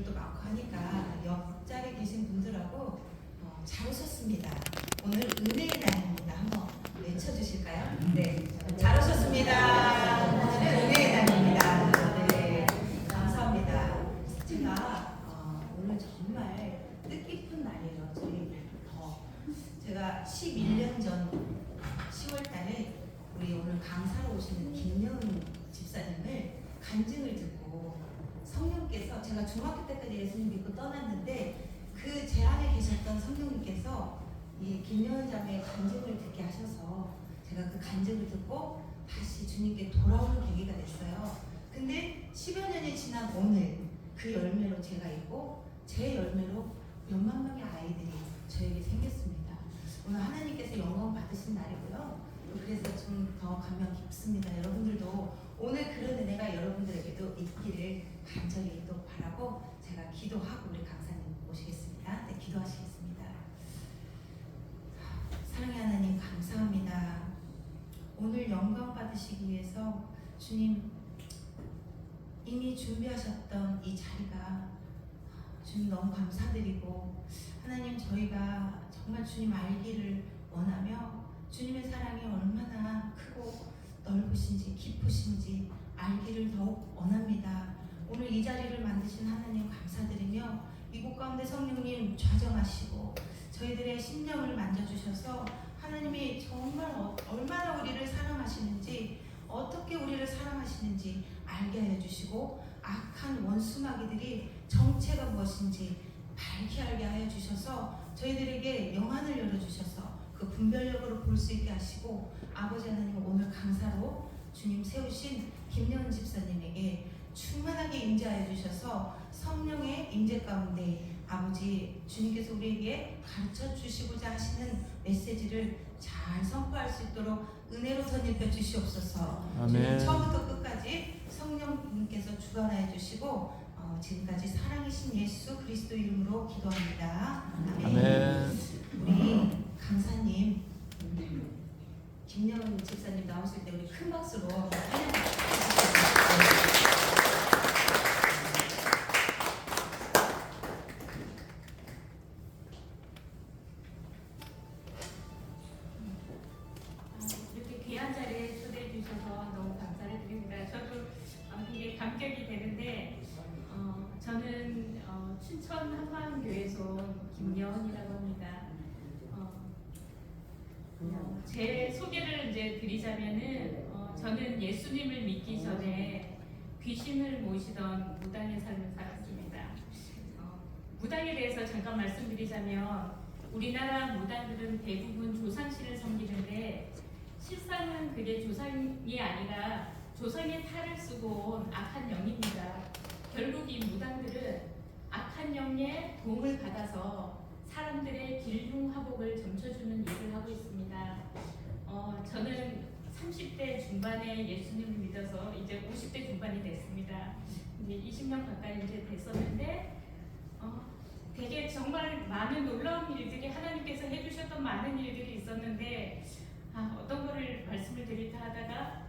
분들도 많고 하니까 옆자리에 계신 분들하고 잘 오셨습니다. 오늘 은혜의 날입니다. 한번 외쳐주실까요? 네, 잘 오셨습니다. 오늘은 은혜의 날입니다. 네, 감사합니다. 제가 오늘 정말 뜻깊은 날이에요. 제가 11년 전 10월달에 우리 오늘 강사로 오시는 김여은 집사님을 간증을 듣고 성령께서, 제가 중학교 때까지 예수님 믿고 떠났는데 그 제 안에 계셨던 성령님께서 이 김여은 자매의 간증을 듣게 하셔서 제가 그 간증을 듣고 다시 주님께 돌아오는 계기가 됐어요. 근데 10여 년이 지난 오늘 그 열매로 제가 있고 제 열매로 몇만 명의 아이들이 저에게 생겼습니다. 오늘 하나님께서 영광 받으신 날이고요. 그래서 좀 더 감명 깊습니다. 여러분들도 오늘 그런 은혜가 여러분들에게도 있기를 간절히 또 바라고 제가 기도하고 우리 강사님 모시겠습니다. 네, 기도하시겠습니다. 사랑의 하나님 감사합니다. 오늘 영광 받으시기 위해서 주님 이미 준비하셨던 이 자리가 주님 너무 감사드리고, 하나님 저희가 정말 주님 알기를 원하며 주님의 사랑이 얼마나 크고 넓으신지 깊으신지 알기를 더욱 원합니다. 오늘 이 자리를 만드신 하나님 감사드리며 이곳 가운데 성령님 좌정하시고 저희들의 심령을 만져주셔서 하나님이 정말 얼마나 우리를 사랑하시는지, 어떻게 우리를 사랑하시는지 알게 하여 주시고 악한 원수마귀들이 정체가 무엇인지 밝게 알게 하여 주셔서 저희들에게 영안을 열어주셔서 그 분별력으로 볼 수 있게 하시고, 아버지 하나님 오늘 강사로 주님 세우신 김여은 집사님에게 충만하게 임재하여 주셔서 성령의 임재 가운데 아버지 주님께서 우리에게 가르쳐 주시고자 하시는 메시지를 잘 선포할 수 있도록 은혜로 선입혀 주시옵소서. 주님 처음부터 끝까지 성령님께서 주관하여 주시고 지금까지 사랑이신 예수 그리스도 이름으로 기도합니다. 아멘. 우리 강사님 김여은 집사님 나오실 때 우리 큰 박수로 이렇게 귀한 자리에 초대해 주셔서 너무 감사를 드립니다. 저도 되게 감격이 되는데 저는 춘천 한마음교회에서 온 김여은이라고 합니다. 제 소개를 이제 드리자면은 저는 예수님을 믿기 전에 귀신을 모시던 무당의 삶을 살았습니다. 무당에 대해서 잠깐 말씀드리자면 우리나라 무당들은 대부분 조상신을 섬기는데 실상은 그게 조상이 아니라 조상의 탈을 쓰고 온 악한 영입니다. 결국 이 무당들은 악한 영의 도움을 받아서 사람들의 길흉화복을 점쳐주는 일을 하고 있습니다. 저는 30대 중반에 예수님을 믿어서 이제 50대 중반이 됐습니다. 이제 20년 가까이 이제 됐었는데 되게 정말 많은 놀라운 일들이 하나님께서 해주셨던 많은 일들이 있었는데 어떤 거를 말씀을 드릴까 하다가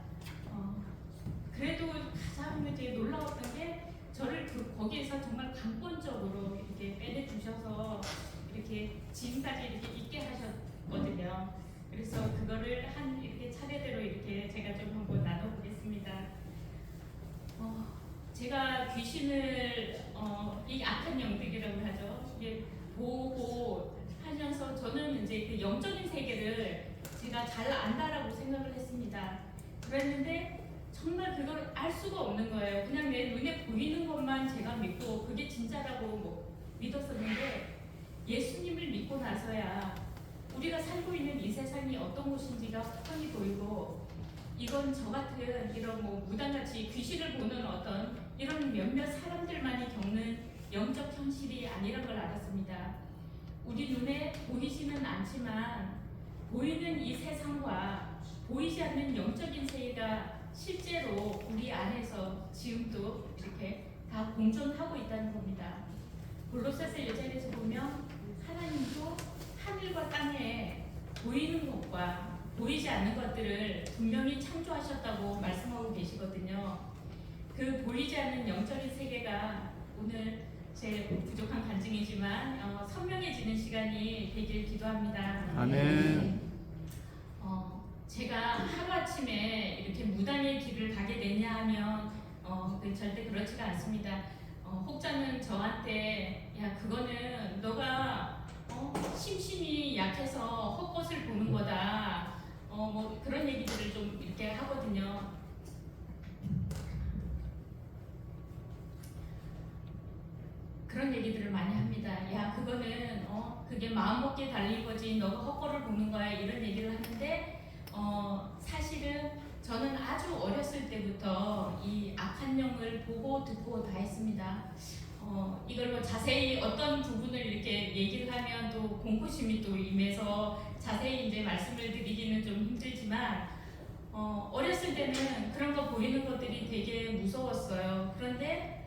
그래도 가장 이제 놀라웠던 게 저를 거기에서 정말 강권적으로 이렇게 빼내주셔서 이렇게 지금까지 이렇게 있게 하셨거든요. 그래서 그거를 이렇게 차례대로 이렇게 제가 좀 한번 나눠보겠습니다. 제가 귀신을 이 악한 영들이라고 하죠. 이게 보고 하면서 저는 이제 그 영적인 세계를 제가 잘 안다라고 생각을 했습니다. 그랬는데 정말 그걸 알 수가 없는 거예요. 그냥 내 눈에 보이는 것만 제가 믿고 그게 진짜라고 믿었었는데 예수님을 믿고 나서야 우리가 살고 있는 이 세상이 어떤 곳인지가 뻔히 보이고, 이건 저 같은 이런 무당같이 귀신을 보는 어떤 이런 몇몇 사람들만이 겪는 영적 현실이 아니란 걸 알았습니다. 우리 눈에 보이지는 않지만 보이는 이 세상과 보이지 않는 영적인 세계가 실제로 우리 안에서 지금도 이렇게 다 공존하고 있다는 겁니다. 골로새서 1장에서 보면 하나님도 하늘과 땅에 보이는 것과 보이지 않는 것들을 분명히 창조하셨다고 말씀하고 계시거든요. 그 보이지 않는 영적인 세계가 오늘 제 부족한 간증이지만 선명해지는 시간이 되길 기도합니다. 아멘. 제가 하루아침에 이렇게 무당의 길을 가게 되냐 하면 절대 그렇지가 않습니다. 혹자는 저한테 야 그거는 너가 심신이 약해서 헛것을 보는 거다 뭐 그런 얘기들을 좀 이렇게 하거든요. 그런 얘기들을 많이 합니다. 야 그거는 그게 마음먹기에 달린 거지 너가 헛거를 보는 거야 이런 얘기를 하는데 사실은 저는 아주 어렸을 때부터 이 악한 영을 보고 듣고 다 했습니다. 이걸 뭐 자세히 어떤 부분을 이렇게 얘기를 하면 또 공포심이 또 임해서 자세히 이제 말씀을 드리기는 좀 힘들지만 어렸을 때는 그런 거 보이는 것들이 되게 무서웠어요. 그런데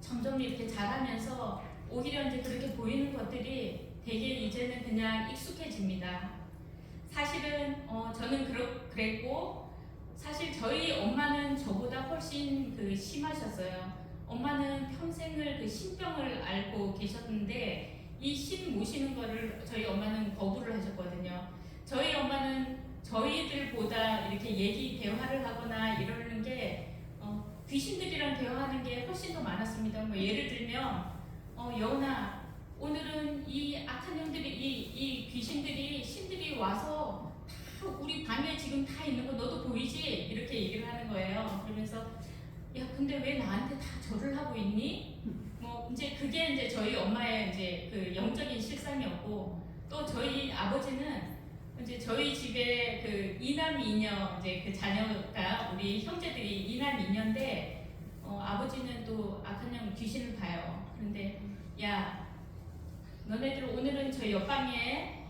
점점 이렇게 자라면서 오히려 이제 그렇게 보이는 것들이 되게 이제는 그냥 익숙해집니다. 사실은 저는 그랬고 사실 저희 엄마는 저보다 훨씬 심하셨어요. 엄마는 평생을 그 신병을 앓고 계셨는데 이 신 모시는 거를 저희 엄마는 거부를 하셨거든요. 저희 엄마는 저희들보다 이렇게 대화를 하거나 이러는 게 귀신들이랑 대화하는 게 훨씬 더 많았습니다. 뭐 예를 들면 여운아 오늘은 이 악한 영들이 이 귀신들이 신들이 와서 다 우리 방에 지금 다 있는 거 너도 보이지? 이렇게 얘기를 하는 거예요. 그러면서 야 근데 왜 나한테 다 절을 하고 있니? 뭐 이제 그게 이제 저희 엄마의 이제 그 영적인 실상이었고 또 저희 아버지는 이제 저희 집에 그 이남 이녀 이제 그 자녀가 우리 형제들이 이남 이녀인데 아버지는 또 악한 영 귀신을 봐요. 그런데 야 너네들 오늘은 저 옆방에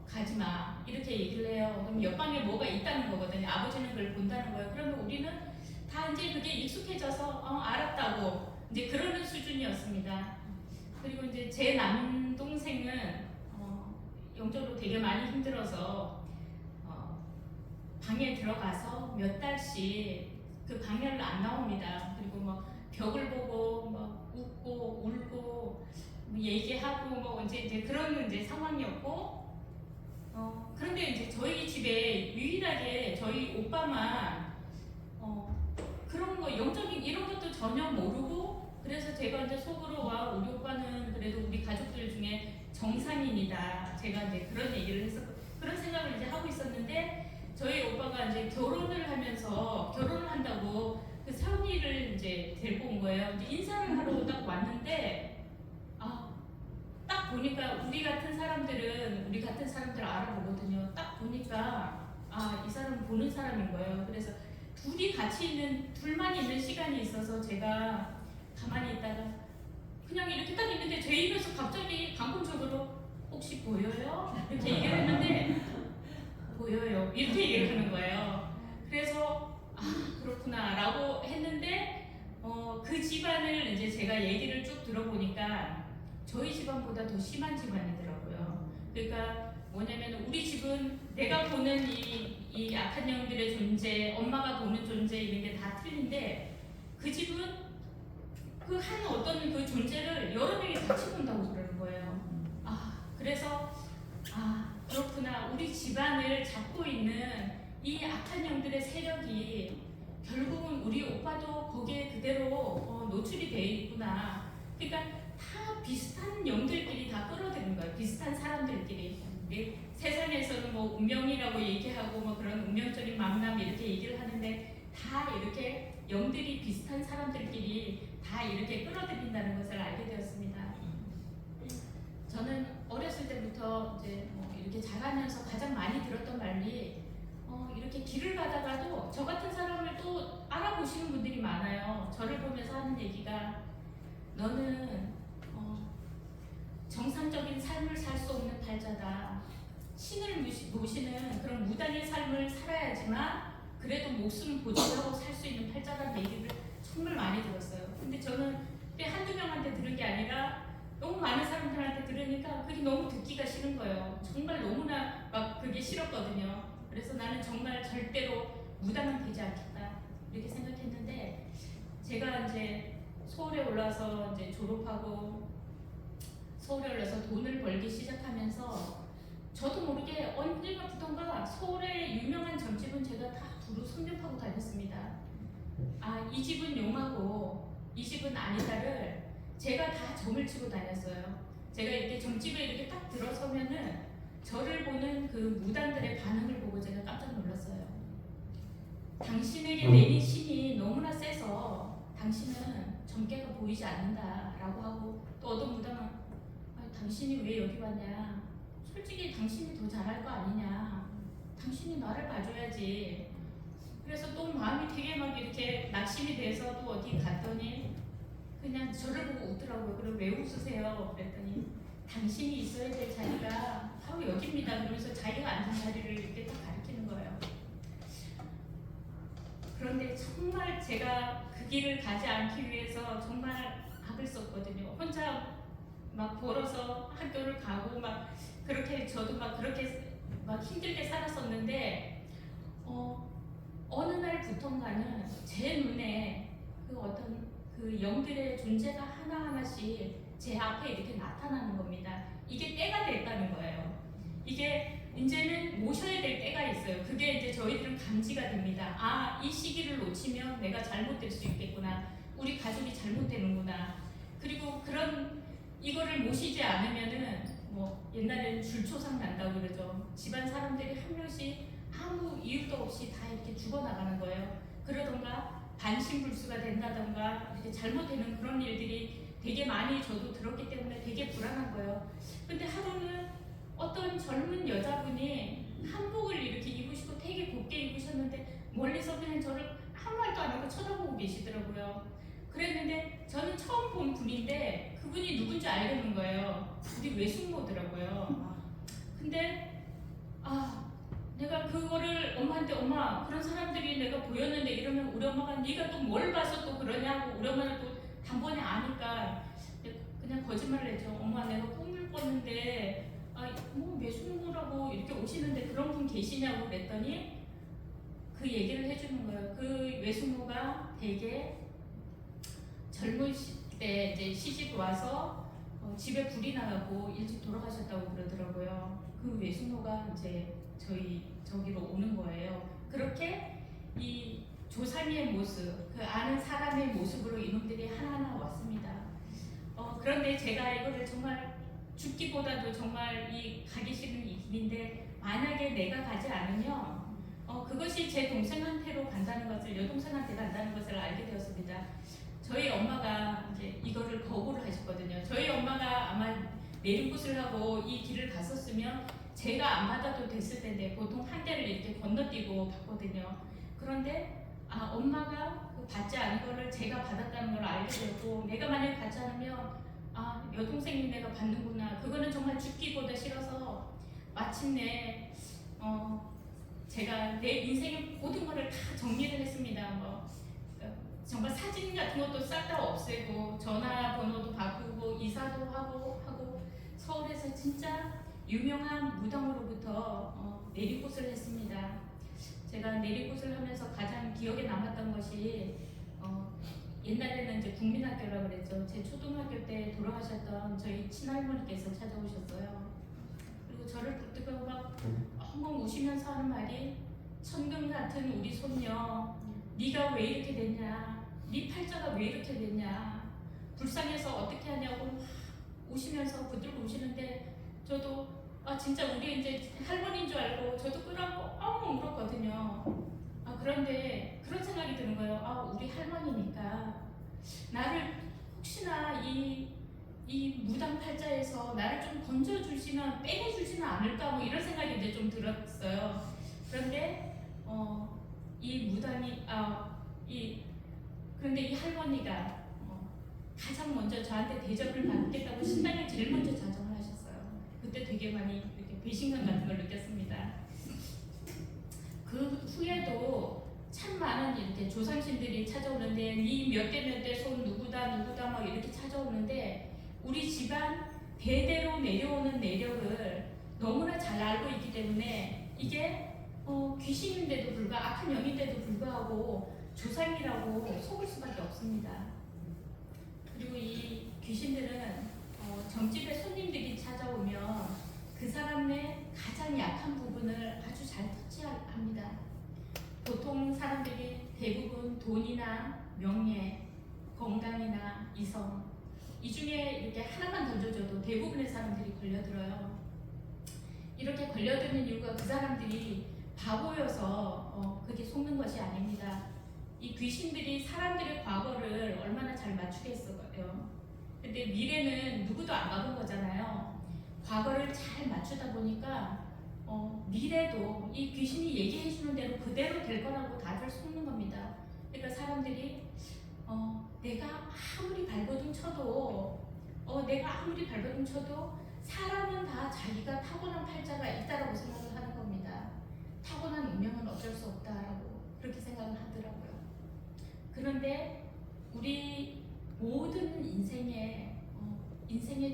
가지 마 이렇게 얘기를 해요. 그럼 옆방에 뭐가 있다는 거거든요. 아버지는 그걸 본다는 거예요. 그러면 우리는 다 이제 그게 익숙해져서 알았다고 이제 그러는 수준이었습니다. 그리고 이제 제 남동생은 영적으로 되게 많이 힘들어서 방에 들어가서 몇 달씩 그 방에를 안 나옵니다. 그리고 뭐 벽을 보고 뭐 웃고 울고 뭐 얘기하고 뭐 이제 그런 이제 상황이었고 그런데 이제 저희 집에 유일하게 저희 오빠만 그런 거 영적인 이런 것도 전혀 모르고 그래서 제가 이제 속으로 와 우리 오빠는 그래도 우리 가족들 중에 정상인이다. 제가 이제 그런 얘기를 해서 그런 생각을 이제 하고 있었는데 저희 오빠가 이제 결혼을 한다고 그 사위를 이제 데리고 온 거예요. 이제 인사를 하러 딱 왔는데 딱 보니까 우리 같은 사람들 알아보거든요. 딱 보니까 이 사람은 보는 사람인 거예요. 그래서 둘만 있는 시간이 있어서 제가 가만히 있다가 그냥 이렇게 딱 있는데 제 입에서 갑자기 강권적으로 혹시 보여요? 이렇게 얘기를 했는데 보여요. 이렇게 얘기를 하는 거예요. 그래서 그렇구나 라고 했는데 그 집안을 이제 제가 얘기를 쭉 들어보니까 저희 집안보다 더 심한 집안이더라고요. 그러니까 뭐냐면 우리 집은 내가 보는 이 악한 영들의 존재, 엄마가 보는 존재 이런 게 다 틀린데 그 집은 그 한 어떤 그 존재를 여러 명이 같이 본다고 그러는 거예요. 그래서 그렇구나. 우리 집안을 잡고 있는 이 악한 영들의 세력이 결국은 우리 오빠도 거기에 그대로 노출이 돼 있구나. 그러니까 다 비슷한 영들끼리 다 끌어들이는 거예요. 비슷한 사람들끼리. 세상에서는 뭐 운명이라고 얘기하고 뭐 그런 운명적인 만남 이렇게 얘기를 하는데 다 이렇게 영들이 비슷한 사람들끼리 다 이렇게 끌어들인다는 것을 알게 되었습니다. 저는 어렸을 때부터 이제 이렇게 자라면서 가장 많이 들었던 말이 이렇게 길을 가다가도 저 같은 사람을 또 알아보시는 분들이 많아요. 저를 보면서 하는 얘기가 너는 정상적인 삶을 살 수 없는 팔자다. 신을 모시는 그런 무당의 삶을 살아야지만 그래도 목숨 보존하고 살 수 있는 팔자라는 얘기를 정말 많이 들었어요. 근데 저는 한두 명한테 들은 게 아니라 너무 많은 사람들한테 들으니까 그게 너무 듣기가 싫은 거예요. 정말 너무나 막 그게 싫었거든요. 그래서 나는 정말 절대로 무당은 되지 않겠다 이렇게 생각했는데 제가 이제 서울에 올라서 이제 졸업하고 서울에 올라서 돈을 벌기 시작하면서 저도 모르게 언제부턴가 서울의 유명한 점집은 제가 다 두루 섭렵하고 다녔습니다. 아, 이 집은 용하고 이 집은 아니다를 제가 다 점을 치고 다녔어요. 제가 이렇게 점집에 이렇게 딱 들어서면은 저를 보는 그 무당들의 반응을 보고 제가 깜짝 놀랐어요. 당신에게 내린 신이 너무나 세서 당신은 점괘가 보이지 않는다라고 하고, 또 어떤 무당은 당신이 왜 여기 왔냐, 솔직히 당신이 더 잘할 거 아니냐, 당신이 나를 봐줘야지. 그래서 또 마음이 되게 막 이렇게 낙심이 돼서 또 어디 갔더니 그냥 저를 보고 웃더라고요. 그럼 왜 웃으세요? 그랬더니 당신이 있어야 될 자리가 바로 여기입니다. 그러면서 자기가 앉은 자리를 이렇게 딱 가리키는 거예요. 그런데 정말 제가 그 길을 가지 않기 위해서 정말 악을 썼거든요. 혼자 막 벌어서 학교를 가고 막 그렇게 저도 막 그렇게 막 힘들게 살았었는데 어느 날부턴가는 제 눈에 그 어떤 그 영들의 존재가 하나하나씩 제 앞에 이렇게 나타나는 겁니다. 이게 때가 됐다는 거예요. 이게 이제는 모셔야 될 때가 있어요. 그게 이제 저희들은 감지가 됩니다. 아, 이 시기를 놓치면 내가 잘못될 수 있겠구나. 우리 가족이 잘못되는구나. 그리고 그런 이거를 모시지 않으면은 뭐 옛날에는 줄초상 난다고 그러죠. 집안 사람들이 한 명씩 아무 이유도 없이 다 이렇게 죽어나가는 거예요. 그러던가 반신불수가 된다던가 이렇게 잘못되는 그런 일들이 되게 많이 저도 들었기 때문에 되게 불안한 거예요. 근데 하루는 어떤 젊은 여자분이 한복을 이렇게 입으시고 되게 곱게 입으셨는데 멀리서 그냥 저를 아무 말도 안 하고 쳐다보고 계시더라고요. 그랬는데 저는 처음 본 분인데 그분이 누군지 알겠는 거예요. 우리 외숙모더라고요. 근데 내가 그거를 엄마한테 엄마 그런 사람들이 내가 보였는데 이러면 우리 엄마가 네가 또 뭘 봐서 또 그러냐고, 우리 엄마는 또 단번에 아니까 그냥 거짓말을 했죠. 엄마 내가 꿈을 꿨는데 뭐 외숙모라고 이렇게 오시는데 그런 분 계시냐고 그랬더니 그 얘기를 해주는 거예요. 그 외숙모가 되게 젊은 때 이제 시집 와서 집에 불이 나고 일찍 돌아가셨다고 그러더라고요. 그 외숙모가 이제 저기로 오는 거예요. 그렇게 이 조상의 모습, 그 아는 사람의 모습으로 이놈들이 하나하나 왔습니다. 그런데 제가 이거를 정말 죽기보다도 정말 이 가기 싫은 이 길인데 만약에 내가 가지 않으면 그것이 제 동생한테로 간다는 것을, 여동생한테 간다는 것을 알게 되었습니다. 저희 엄마가 이제 이거를 거부를 하셨거든요. 저희 엄마가 아마 내리굿을 하고 이 길을 갔었으면 제가 안 받아도 됐을 텐데 보통 한 대를 이렇게 건너뛰고 받거든요. 그런데 엄마가 받지 않은 거를 제가 받았다는 걸 알게 되고, 내가 만약에 받지 않으면 여동생이 내가 받는구나. 그거는 정말 죽기보다 싫어서 마침내 제가 내 인생의 모든 거를 다 정리를 했습니다. 정말 사진 같은 것도 싹 다 없애고 전화번호도 바꾸고 이사도 하고 서울에서 진짜 유명한 무당으로부터 내리굿을 했습니다. 제가 내리굿을 하면서 가장 기억에 남았던 것이 옛날에는 이제 국민학교라고 그랬죠. 제 초등학교 때 돌아가셨던 저희 친할머니께서 찾아오셨어요. 그리고 저를 붙들고 막 엉엉 우시면서 하는 말이, 천금 같은 우리 손녀, 네가 왜 이렇게 됐냐, 네 팔자가 왜 이렇게 됐냐, 불쌍해서 어떻게 하냐고 막 우시면서 붙들고 우시는데, 저도 진짜 우리 이제 할머니인 줄 알고 저도 끄라고 엉엉 울었거든요. 그런데 그런 생각이 드는 거예요. 우리 할머니니까 나를 혹시나 이 무당 팔자에서 나를 좀 건져주시면, 빼내주지는 않을까, 뭐 이런 생각이 이제 좀 들었어요. 그런데 이 무당이 그런데 이 할머니가 가장 먼저 저한테 대접을 받겠다고 신당에 제일 먼저 자정을 하셨어요. 그때 되게 많이 이렇게 배신감 같은 걸 느꼈습니다. 그 후에도 참 많은 이렇게 조상신들이 찾아오는데, 이 몇 대 몇 대 손 누구다 막 이렇게 찾아오는데, 우리 집안 대대로 내려오는 내력을 너무나 잘 알고 있기 때문에 이게 귀신인데도 불구하고, 악한 영인데도 불구하고 조상이라고 속을 수밖에 없습니다. 그리고 이 귀신들은 점집에 손님들이 찾아오면 그 사람의 가장 약한 부분을 아주 잘 터치합니다. 보통 사람들이 대부분 돈이나 명예, 건강이나 이성 이 중에 이렇게 하나만 던져줘도 대부분의 사람들이 걸려들어요. 이렇게 걸려드는 이유가 그 사람들이 바보여서 그게 속는 것이 아닙니다. 이 귀신들이 사람들의 과거를 얼마나 잘 맞추겠어요. 근데 미래는 누구도 안 가본 거잖아요. 과거를 잘 맞추다 보니까 미래도 이 귀신이 얘기해 주는 대로 그대로 될 거라고 다들 속는 겁니다. 그러니까 사람들이 내가 아무리 발버둥 쳐도 사람은 다 자기가 타고난 팔자가 있다라고 생각을 하는 겁니다. 타고난 운명은 어쩔 수 없다라고 그렇게 생각을 하더라고요. 그런데 우리 모든 인생의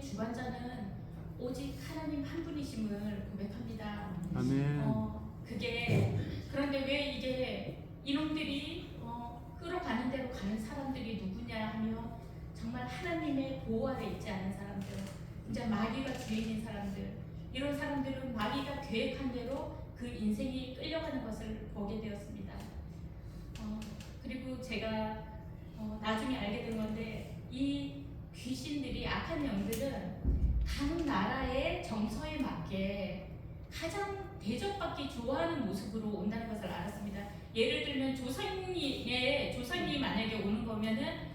주관자는 오직 하나님 한 분이심을 고백합니다. 아멘. 그런데 왜 이게 이놈들이 끌어가는 대로 가는 사람들이 누구냐 하면 정말 하나님의 보호 아래 있지 않은 사람들, 진짜 마귀가 주인인 사람들, 이런 사람들은 마귀가 계획한 대로 그 인생이 끌려가는 것을 보게 되었습니다. 그리고 제가 나중에 알게 된 건데 이 귀신들이 악한 영들은 각 나라의 정서에 맞게 가장 대접받기 좋아하는 모습으로 온다는 것을 알았습니다. 예를 들면 조상이 만약에 오는 거면은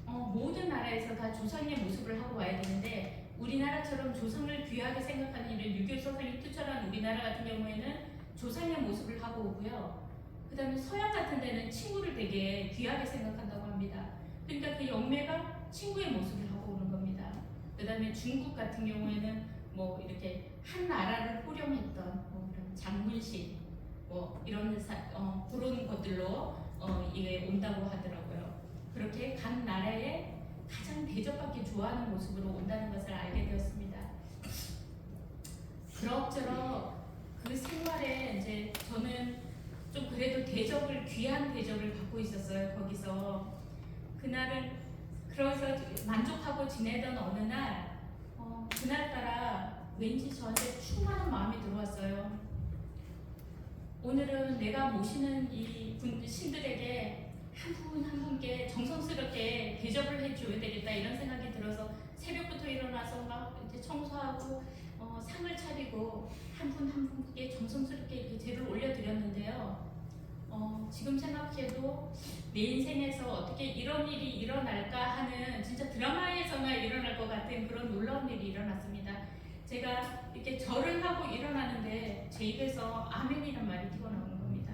모든 나라에서 다 조상의 모습을 하고 와야 되는데 우리나라처럼 조상을 귀하게 생각하는 일을 유교 서상이 투철한 우리나라 같은 경우에는 조상의 모습을 하고 오고요. 그 다음에 서양 같은 데는 친구를 되게 귀하게 생각한다고 합니다. 그러니까 그 영매가 친구의 모습을 하고 오는 겁니다. 그 다음에 중국 같은 경우에는 뭐 이렇게 한 나라를 호령했던 이런 장문신 이런 그런 것들로 이게 온다고 하더라고요. 그렇게 각 나라에 가장 대접받기 좋아하는 모습으로 온다는 것을 알게 되었습니다. 그럭저럭 그 생활에 이제 저는 좀 그래도 귀한 대접을 받고 있었어요. 거기서 그날은 그래서 만족하고 지내던 어느 날 그날따라 왠지 저한테 충만한 마음이 들어왔어요. 오늘은 내가 모시는 이 신들에게 한 분 한 분께 정성스럽게 대접을 해줘야 되겠다 이런 생각이 들어서 새벽부터 일어나서 막 이제 청소하고 상을 차리고 한 분 한 분께 정성스럽게 이렇게 제를 올려드렸는데요. 지금 생각해도 내 인생에서 어떻게 이런 일이 일어날까 하는 진짜 드라마에서나 일어날 것 같은 그런 놀라운 일이 일어났습니다. 제가 이렇게 절을 하고 일어나는데 제 입에서 아멘이란 말이 튀어나오는 겁니다.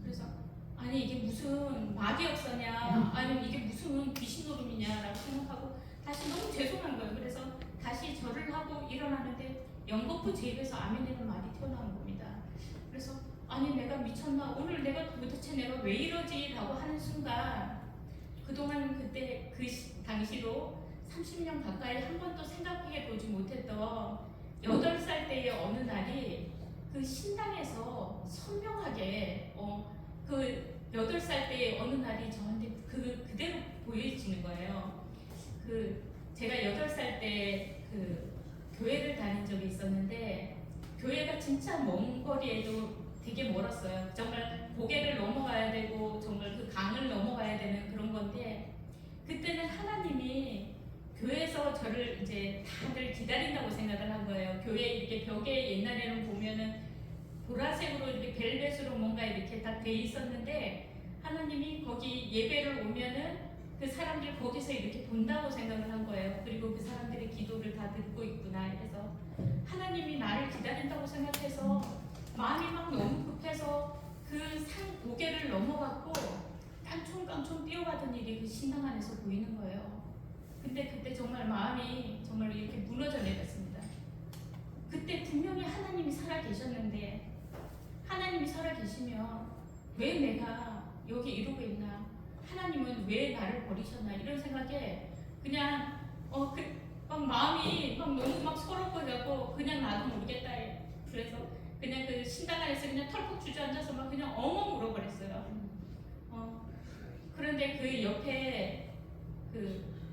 그래서 아니 이게 무슨 마귀 역사냐 아니면 이게 무슨 귀신 노름이냐라고 생각하고 다시 너무 죄송한 거예요. 그래서 다시 절을 하고 일어나는데 연거푸 제 입에서 아멘이란 말이 튀어나오는 겁니다. 그래서 아니 내가 미쳤나 오늘 도대체 내가 왜 이러지 라고 하는 순간 그동안 그때 당시로 30년 가까이 한 번도 생각해 보지 못했던 8살 때의 어느 날이 그 신당에서 선명하게 그 8살 때의 어느 날이 저한테 그대로 보여지는 거예요. 제가 8살 때 교회를 다닌 적이 있었는데 교회가 진짜 먼 거리에도 되게 멀었어요. 정말 고개를 넘어가야 되고 정말 그 강을 넘어가야 되는 그런 건데 그때는 하나님이 교회에서 저를 이제 다들 기다린다고 생각을 한 거예요. 교회 이렇게 벽에 옛날에는 보면은 보라색으로 이렇게 벨벳으로 뭔가 이렇게 딱 돼 있었는데 하나님이 거기 예배를 오면은 그 사람들 거기서 이렇게 본다고 생각을 한 거예요. 그리고 그 사람들의 기도를 다 듣고 있구나. 이래서 하나님이 나를 기다린다고 생각해서 마음이 막 너무 급해서 그 산 고개를 넘어갔고 깡총깡총 뛰어가던 일이 그 신당 안에서 보이는 거예요. 근데 그때 정말 마음이 정말 이렇게 무너져 내렸습니다. 그때 분명히 하나님이 살아 계셨는데 하나님이 살아 계시면 왜 내가 여기 이러고 있나? 하나님은 왜 나를 버리셨나? 이런 생각에 그냥 막 마음이 막 너무 막 서럽고 그냥 나도 모르겠다. 그래서 그냥 그 신당 안에서 그냥 털컥 주저앉아서 막 그냥 엉엉 울어버렸어요. 그런데 그 옆에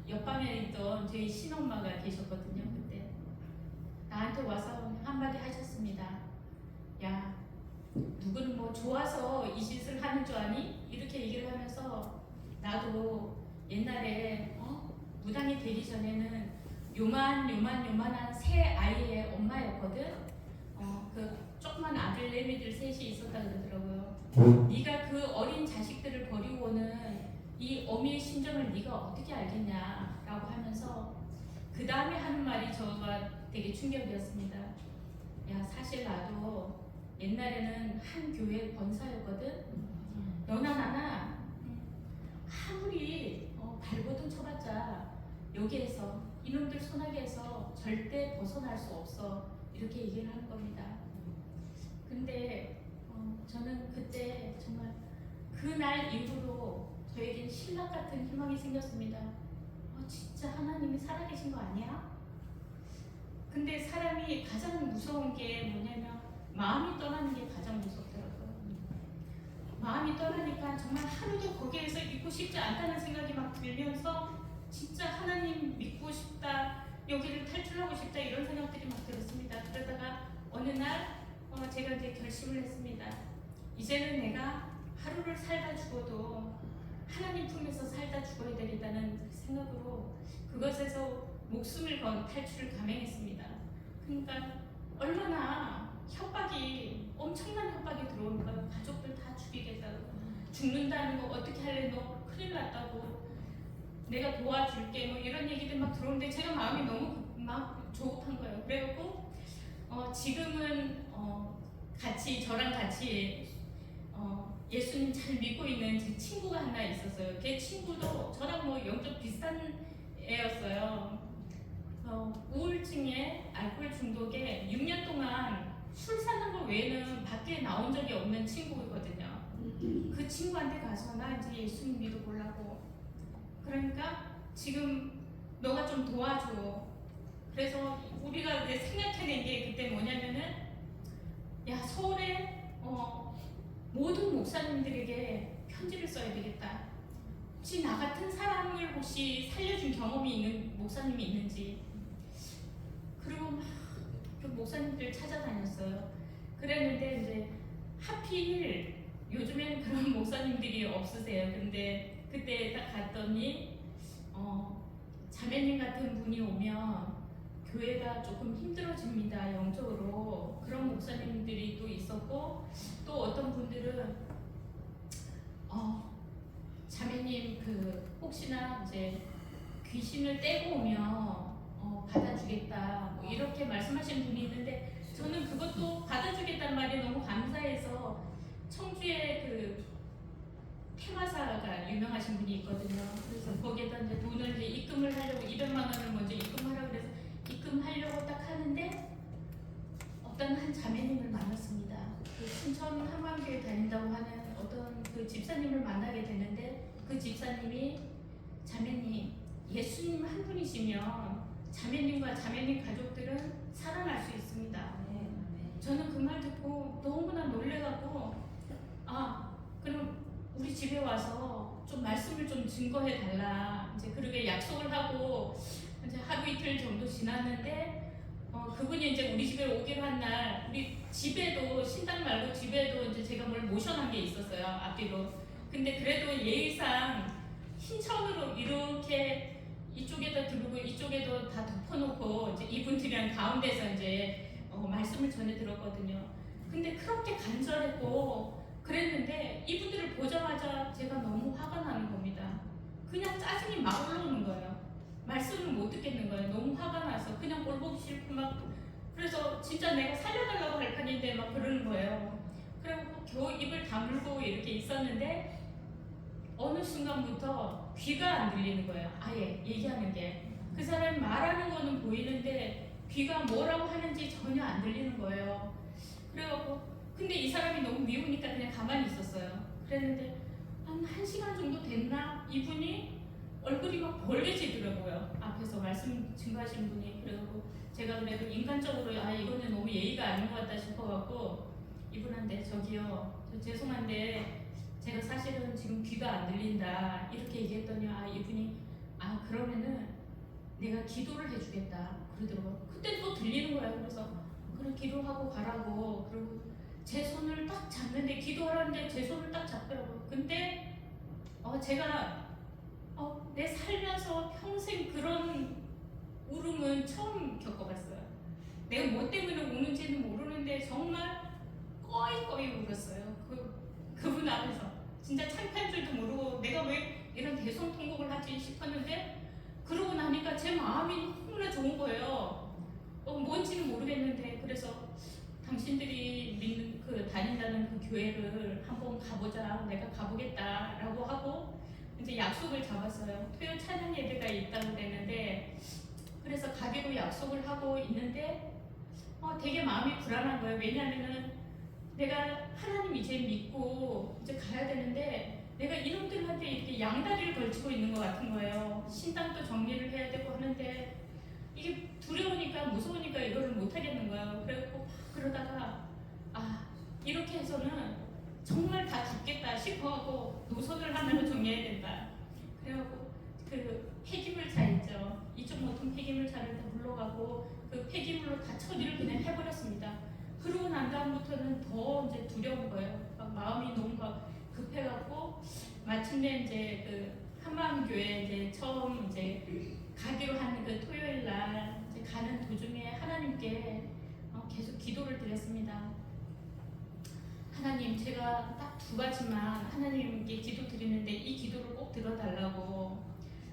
옆방에 있던 저희 친엄마가 계셨거든요. 그때 나한테 와서 한마디 하셨습니다. 야, 누구는 뭐 좋아서 이 짓을 하는 줄 아니? 이렇게 얘기를 하면서 나도 옛날에 무당이 되기 전에는 요만한 새 아이의 엄마였거든. 그 조그만 아들 내미들 셋이 있었다 그러더라고요. 네가 그 어린 자식들을 버리고는 이 어미의 심정을 네가 어떻게 알겠냐라고 하면서 그 다음에 하는 말이 저가 되게 충격이었습니다. 야, 사실 나도 옛날에는 한 교회 권사였거든. 너나 나나 아무리 발버둥 쳐봤자 여기에서 이놈들 손아귀에서 절대 벗어날 수 없어, 이렇게 얘기를 하는 겁니다. 근데 저는 그때 정말 그날 이후로 저에겐 신랑 같은 희망이 생겼습니다. 진짜 하나님이 살아계신 거 아니야? 근데 사람이 가장 무서운 게 뭐냐면 마음이 떠나는 게 가장 무섭더라고요. 마음이 떠나니까 정말 하루도 거기에서 있고 싶지 않다는 생각이 막 들면서 진짜 하나님 믿고 싶다, 여기를 탈출하고 싶다, 이런 생각들이 막 들었습니다. 그러다가 어느 날 제가 이제 결심을 했습니다. 이제는 내가 하루를 살다 죽어도 하나님 품에서 살다 죽어야 되겠다는 생각으로 그것에서 목숨을 건 탈출을 감행했습니다. 그러니까 얼마나 협박이, 엄청난 협박이 들어오는 거예요. 가족들 다 죽이겠다고, 죽는다는 거 어떻게 할래, 너 큰일 났다고, 내가 도와줄게, 뭐 이런 얘기들 막 들어오는데 제가 마음이 너무 막 조급한 거예요. 그래갖고 지금은 저랑 같이 예수님 잘 믿고 있는 제 친구가 하나 있었어요. 걔 친구도 저랑 뭐 영적 비슷한 애였어요. 우울증에 알코올 중독에 6년 동안 술 사는 거 외에는 밖에 나온 적이 없는 친구거든요. 그 친구한테 가서 나 이제 예수님 믿어보려고, 그러니까 지금 너가 좀 도와줘. 그래서 우리가 이제 생각해낸 게 그때 뭐냐면은, 야, 서울에 모든 목사님들에게 편지를 써야 되겠다. 혹시 나 같은 사람을 혹시 살려준 경험이 있는 목사님이 있는지. 그리고 막 그 목사님들 찾아다녔어요. 그랬는데 이제 하필 요즘엔 그런 목사님들이 없으세요. 근데 그때 딱 갔더니 자매님 같은 분이 오면 교회가 조금 힘들어집니다, 영적으로. 그런 목사님들이 또 있었고, 또 어떤 분들은 자매님 혹시나 이제 귀신을 떼고 오면 받아주겠다, 뭐 이렇게 말씀하신 분이 있는데, 저는 그것도 받아주겠다는 말이 너무 감사해서 청주에 테마사가 유명하신 분이 있거든요. 그래서 거기에다 이제 돈을 이제 입금을 하려고 200만 원을 먼저 입금하라고 그래서 입금하려고 딱 하는데 어떤 한 자매님을 만났습니다. 그 춘천 한강교회 다닌다고 하는 어떤 그 집사님을 만나게 되는데, 그 집사님이 자매님, 예수님 한 분이시면 자매님과 자매님 가족들은 살아날 수 있습니다. 저는 그 말 듣고 너무나 놀래갖고, 그럼 우리 집에 와서 좀 말씀을 좀 증거해 달라, 이제 그렇게 약속을 하고 이제 하루 이틀 정도 지났는데 그분이 이제 우리 집에 오기로 한 날, 우리 집에도 신당 말고 집에도 이제 제가 뭘 모셔놓은 게 있었어요, 앞뒤로. 근데 그래도 예의상 흰천으로 이렇게 이쪽에다 두르고 이쪽에도 다 덮어놓고 이제 이분들이랑 가운데서 이제 말씀을 전해 들었거든요. 근데 그렇게 간절했고 그랬는데 이분들을 보자마자 제가 너무 화가 나는 겁니다. 그냥 짜증이 막 올라오는 거예요. 말씀을 못 듣겠는 거예요. 너무 화가 나서 그냥 꼴 보기 싫고 막, 그래서 진짜 내가 살려달라고 할 판인데 막 그러는 거예요. 그리고 겨우 입을 다물고 이렇게 있었는데 어느 순간부터 귀가 안 들리는 거예요. 아예 얘기하는 게. 그 사람이 말하는 거는 보이는데 귀가 뭐라고 하는지 전혀 안 들리는 거예요. 그래갖고 근데 이 사람이 너무 미우니까 그냥 가만히 있었어요. 그랬는데 한 1시간 정도 됐나? 이분이 얼굴이 막 벌개지더라고요. 앞에서 말씀 증거하시는 분이. 그래갖고 제가 그래도 인간적으로 이거는 너무 예의가 아닌 것 같다 싶어갖고 이분한테 저기요, 저 죄송한데 제가 사실은 지금 귀가 안 들린다 이렇게 얘기했더니 이분이 아 그러면은 내가 기도를 해주겠다 그러더라고요. 그때 또 들리는 거예요. 그래서 그래 기도하고 가라고. 그리고 제 손을 딱 잡는데 기도하는데 제 손을 딱 잡더라고요. 근데 제가 내 살면서 평생 그런 울음은 처음 겪어봤어요. 내가 뭐 때문에 우는지는 모르는데 정말 꺼이꺼이 울었어요. 그분 앞에서 진짜 창피한 줄도 모르고 내가 왜 이런 대성통곡을 하지 싶었는데 그러고 나니까 제 마음이 너무나 좋은 거예요. 뭔지는 모르겠는데 그래서 당신들이 믿는 다닌다는 그 교회를 한번 가보자. 내가 가보겠다라고 하고 이제 약속을 잡았어요. 토요 찬양 예배가 있다고 그랬는데 그래서 가기로 약속을 하고 있는데 되게 마음이 불안한 거예요. 왜냐하면은 내가 하나님 이제 믿고 이제 가야 되는데 내가 이놈들한테 이렇게 양다리를 걸치고 있는 것 같은 거예요. 신당도 정리를 해야 되고 하는데 이게 두려우니까 무서우니까 이거를 못 하겠는 거예요. 그래갖고 막 그러다가 이렇게 해서는 정말 다 죽겠다 싶어하고 노선을 하나로 정해야 된다. 그래갖고 그 폐기물차 있죠. 2.5톤 폐기물차를 다 물러가고 그 폐기물로 다 처리를 그냥 해버렸습니다. 그러고 난 다음부터는 더 이제 두려운 거예요. 막 마음이 너무 급해갖고 마침내 이제 그 한마음교회 이제 처음 이제 가기로 한 그 토요일 날 이제 가는 도중에 하나님께 계속 기도를 드렸습니다. 하나님, 제가 딱 두 가지만 하나님께 기도 드리는데 이 기도를 꼭 들어달라고.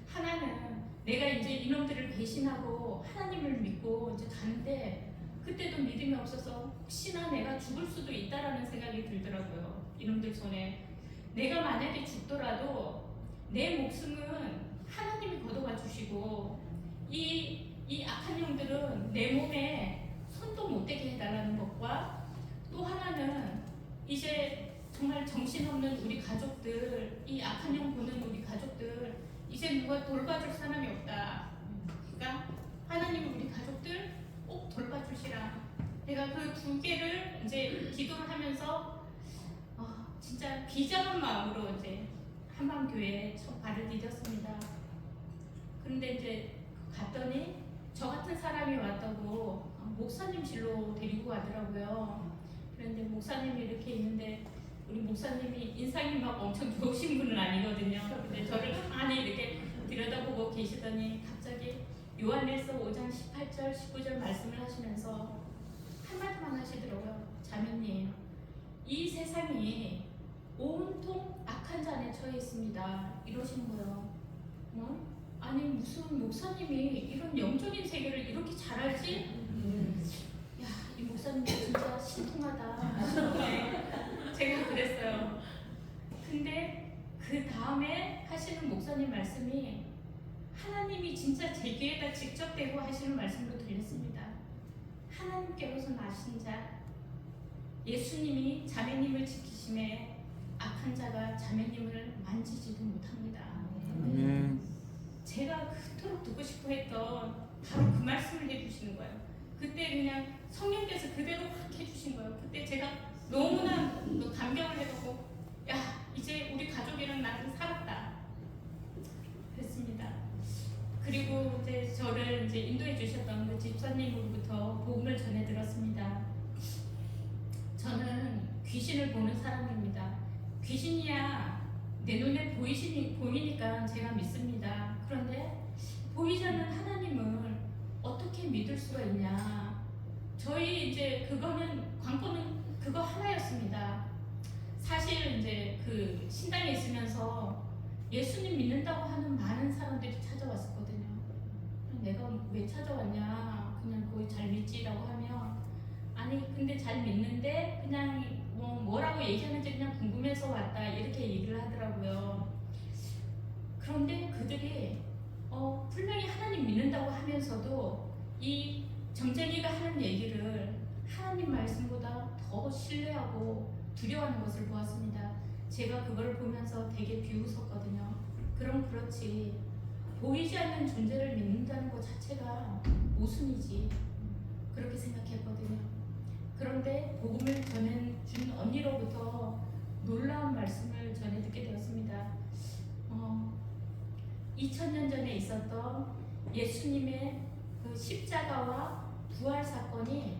하나는 내가 이제 이놈들을 배신하고 하나님을 믿고 이제 가는데 그때도 믿음이 없어서 혹시나 내가 죽을 수도 있다라는 생각이 들더라고요. 이놈들 손에. 내가 만약에 죽더라도 내 목숨은 하나님이 걷어가 주시고 이 악한 영들은 내 몸에 손도 못 대게 해달라는 것과 또 하나는 이제 정말 정신없는 우리 가족들, 이 악한 영 보는 우리 가족들 이제 누가 돌봐줄 사람이 없다. 그러니까 하나님 우리 가족들 꼭 돌봐주시라. 내가 그 두 개를 이제 기도를 하면서 진짜 비장한 마음으로 이제 한마음교회에 첫 발을 디뎠습니다. 그런데 이제 갔더니 저 같은 사람이 왔다고 목사님실로 데리고 가더라고요. 그런데 목사님이 이렇게 있는데 우리 목사님이 인상이 막 엄청 좋으신 분은 아니거든요. 근데 저를 가만히 이렇게 들여다보고 계시더니 갑자기 요한일서 5장 18절 19절 말씀을 하시면서 한마디만 하시더라고요. 자매님, 이 세상이 온통 악한 잔에 처해 있습니다. 이러시는 거예요. 아니 무슨 목사님이 이런 영적인 세계를 이렇게 잘 알지? 야, 이 목사님 진짜 신통하다 하시는데 제가 그랬어요. 근데 그 다음에 하시는 목사님 말씀이 하나님이 진짜 제 귀에다 직접 대고 하시는 말씀으로 들렸습니다. 하나님께로서 나신 자, 예수님이 자매님을 지키심에 악한 자가 자매님을 만지지도 못합니다. 아멘. 제가 그토록 듣고 싶어 했던 바로 그 말씀을 해주시는 거예요. 그때 그냥 성령께서 그대로 확 해주신 거예요. 그때 제가 너무나 감격을 해갖고 야, 이제 우리 가족이랑 나는 살았다 그랬습니다. 그리고 이제 저를 이제 인도해 주셨던 그 집사님으로부터 복음을 전해 들었습니다. 저는 귀신을 보는 사람입니다. 귀신이야 내 눈에 보이니까 제가 믿습니다. 그런데 보이지 않는 하나님을 어떻게 믿을 수가 있냐. 저희 이제 관건은 그거 하나였습니다. 사실 이제 그 신당에 있으면서 예수님 믿는다고 하는 많은 사람들이 찾아왔었거든요. 내가 왜 찾아왔냐, 그냥 거의 잘 믿지라고 하면 아니 근데 잘 믿는데 그냥 뭐라고 얘기하는지 그냥 궁금해서 왔다 이렇게 얘기를 하더라고요. 그런데 그들이 분명히 하나님 믿는다고 하면서도 이 점쟁이가 하는 얘기를 하나님 말씀보다 더 신뢰하고 두려워하는 것을 보았습니다. 제가 그걸 보면서 되게 비웃었거든요. 그럼 그렇지, 보이지 않는 존재를 믿는다는 것 자체가 모순이지, 그렇게 생각했거든요. 그런데 복음을 전해준 언니로부터 놀라운 말씀을 전해 듣게 되었습니다. 2000년 전에 있었던 예수님의 그 십자가와 부활 사건이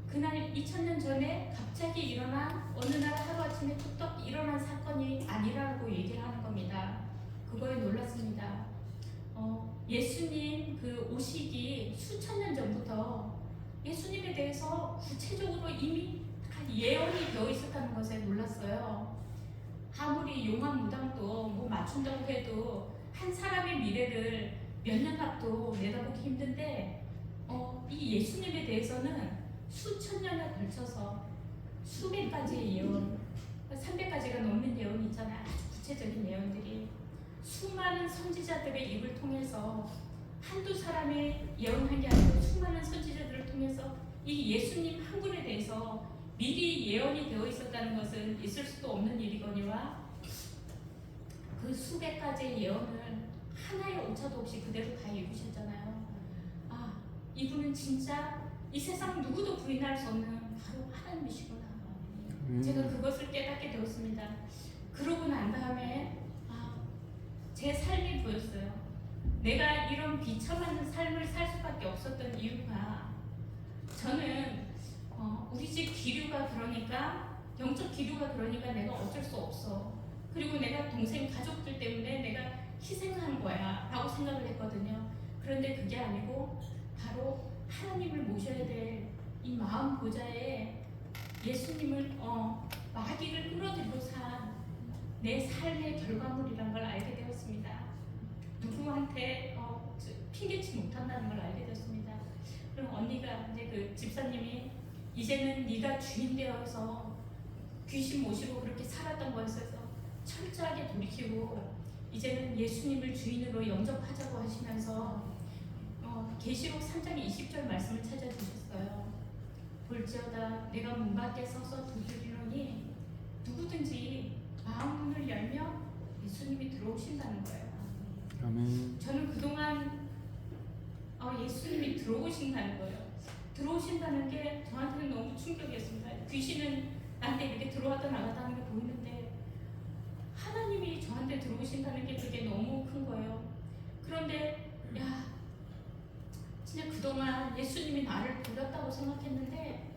그날 2000년 전에 갑자기 일어난 어느 날 하루아침에 뚝딱 일어난 사건이 아니라고 얘기를 하는 겁니다. 그거에 놀랐습니다. 예수님 그 오시기 수천 년 전부터 예수님에 대해서 구체적으로 이미 다 예언이 되어 있었다는 것에 놀랐어요. 아무리 용왕무당도 뭐 맞춘다고 해도 한 사람의 미래를 몇 년 앞도 내다보기 힘든데 이 예수님에 대해서는 수천 년에 걸쳐서 수백 가지의 예언, 300가지가 넘는 예언이 있잖아요. 아주 구체적인 예언들이 수많은 선지자들의 입을 통해서 한두 사람의 예언한 게 아니고 수많은 선지자들을 통해서 이 예수님 한 분에 대해서 미리 예언이 되어 있었다는 것은 있을 수도 없는 일이거니와 그 수백 가지의 예언을 하나의 오차도 없이 그대로 다 이루셨잖아요. 아, 이분은 진짜 이 세상 누구도 부인할 수 없는 바로 하나님이시구나. 제가 그것을 깨닫게 되었습니다. 그러고 난 다음에 제 삶이 보였어요. 내가 이런 비참한 삶을 살 수밖에 없었던 이유가 저는 우리 집 기류가 그러니까 영적 기류가 그러니까 내가 어쩔 수 없어. 그리고 내가 동생 가족들 때문에 내가 희생한 거야 라고 생각을 했거든요. 그런데 그게 아니고 바로 하나님을 모셔야 될 이 마음 보좌에 예수님을 마귀를 끌어들이고 산 내 삶의 결과물이란 걸 알게 되었습니다. 누구한테 핑계치 못한다는 걸 알게 되었습니다. 그럼 언니가 이제 그 집사님이 이제는 네가 주인 되어서 귀신 모시고 그렇게 살았던 거였어서 철저하게 돌이키고 이제는 예수님을 주인으로 영접하자고 하시면서 계시록 3장 20절 말씀을 찾아주셨어요. 볼지어다 내가 문 밖에 서서 두드리노니 누구든지 마음 문을 열면 예수님이 들어오신다는 거예요. 아멘. 저는 그동안 예수님이 들어오신다는 거예요. 들어오신다는 게 저한테는 너무 충격이었습니다. 귀신은 나한테 이렇게 들어왔다 나갔다 하는 게 보이는데 하나님이 저한테 들어오신다는 게 그게 너무 큰 거예요. 그런데 진짜 그동안 예수님이 나를 버렸다고 생각했는데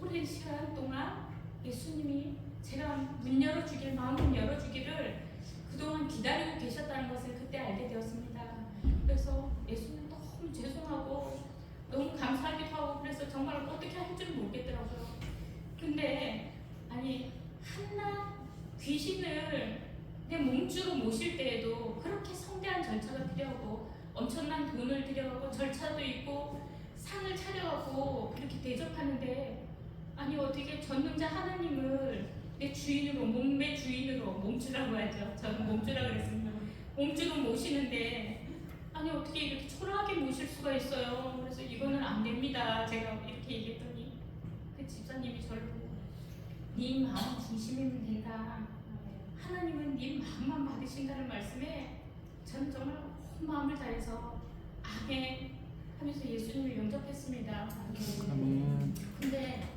오랜 시간 동안 예수님이 제가 문 열어주길 마음을 열어주기를 그동안 기다리고 계셨다는 것을 그때 알게 되었습니다. 그래서 예수님 너무 죄송하고 너무 감사하기도 하고 그래서 정말 어떻게 할 줄 모르겠더라고요. 근데 아니 한낱 귀신을 내 몸주로 모실 때에도 그렇게 성대한 절차가 필요하고 엄청난 돈을 들여가고 절차도 있고 상을 차려가고 이렇게 대접하는데 아니 어떻게 전능자 하나님을 내 주인으로 몸의 주인으로 몸주라고 하죠. 저는 몸주라고 그랬습니다. 몸주로 모시는데 아니 어떻게 이렇게 초라하게 모실 수가 있어요. 그래서 이거는 안 됩니다. 제가 이렇게 얘기했더니 그 집사님이 저를 보고 네 마음 중심이면 된다. 하나님은 네 마음만 받으신다는 말씀에 저는 정말 온 마음을 다해서 아멘 하면서 예수님을 영접했습니다. 아멘. 근데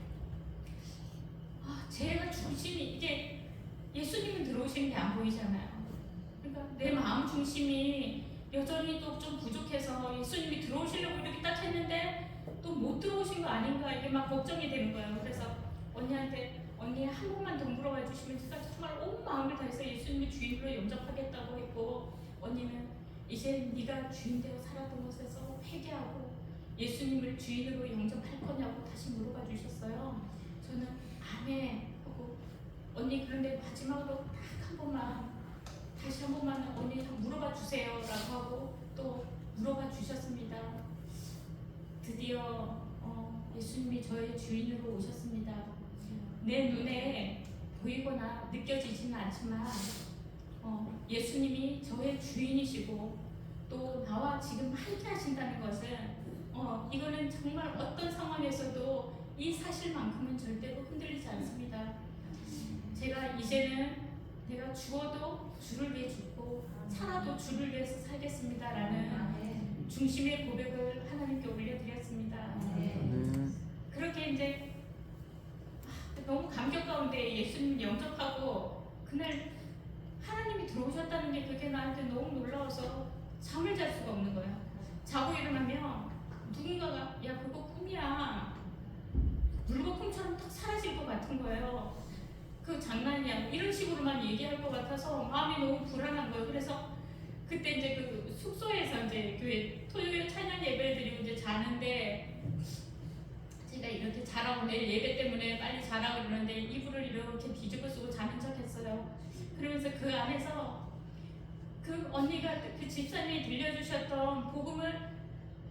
제가 중심이 이게 예수님은 들어오시는 게 안 보이잖아요. 그러니까 내 마음 중심이 여전히 또 좀 부족해서 예수님이 들어오시려고 이렇게 딱 했는데 또 못 들어오신 거 아닌가 이게 막 걱정이 되는 거예요. 그래서 언니한테 언니 한 번만 더 물어봐 주시면 제가 정말 온 마음을 다해서 예수님의 주인으로 영접하겠다고 했고 언니는 이제 네가 주인 되어 살았던 곳에서 회개하고 예수님을 주인으로 영접할 거냐고 다시 물어봐 주셨어요. 저는 아멘 하고 언니 그런데 마지막으로 딱 한 번만 다시 한 번만 언니 물어봐 주세요 라고 하고 또 물어봐 주셨습니다. 드디어 예수님이 저의 주인으로 오셨습니다. 내 눈에 보이거나 느껴지지는 않지만 예수님이 저의 주인이시고 또 나와 지금 함께 하신다는 것은 이거는 정말 어떤 상황에서도 이 사실만큼은 절대로 흔들리지 않습니다. 제가 이제는 내가 죽어도 주를 위해 죽고 살아도 주를 위해서 살겠습니다라는 중심의 고백을 하나님께 올려드렸습니다. 그렇게 이제 너무 감격 가운데 예수님 영접하고 그날 하나님이 들어오셨다는 게 갑자기 그게 나한테 너무 놀라워서 잠을 잘 수가 없는 거야. 자고 일어나면 누군가가 야 그거 꿈이야. 물거품처럼 딱 사라질 것 같은 거예요. 그 장난이야. 이런 식으로만 얘기할 것 같아서 마음이 너무 불안한 거예요. 그래서 그때 이제 그 숙소에서 이제 교회 토요일 찬양 예배를 드리고 이제 자는데 제가 이렇게 자라고 내일 예배 때문에 빨리 자라고 그러는데 이불을 이렇게 뒤집어 쓰고 자는 척 했어요. 그러면서 그 안에서 그 언니가 그 집사님이 들려주셨던 복음을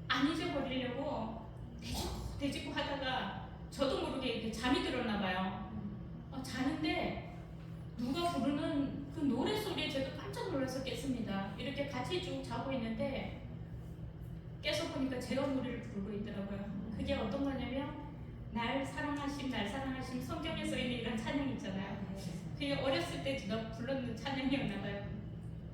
안 잊어버리려고 대짓고 하다가 저도 모르게 이렇게 잠이 들었나 봐요. 자는데 누가 부르는 그 노래소리에 제가 깜짝 놀라서 깼습니다. 이렇게 같이 쭉 자고 있는데 깨서 보니까 제가 노래를 부르고 있더라고요. 그게 어떤 거냐면 날 사랑하심 성경에 써있는 이런 찬양 있잖아요. 그게 어렸을 때 제가 불렀는 찬양이었나 봐요.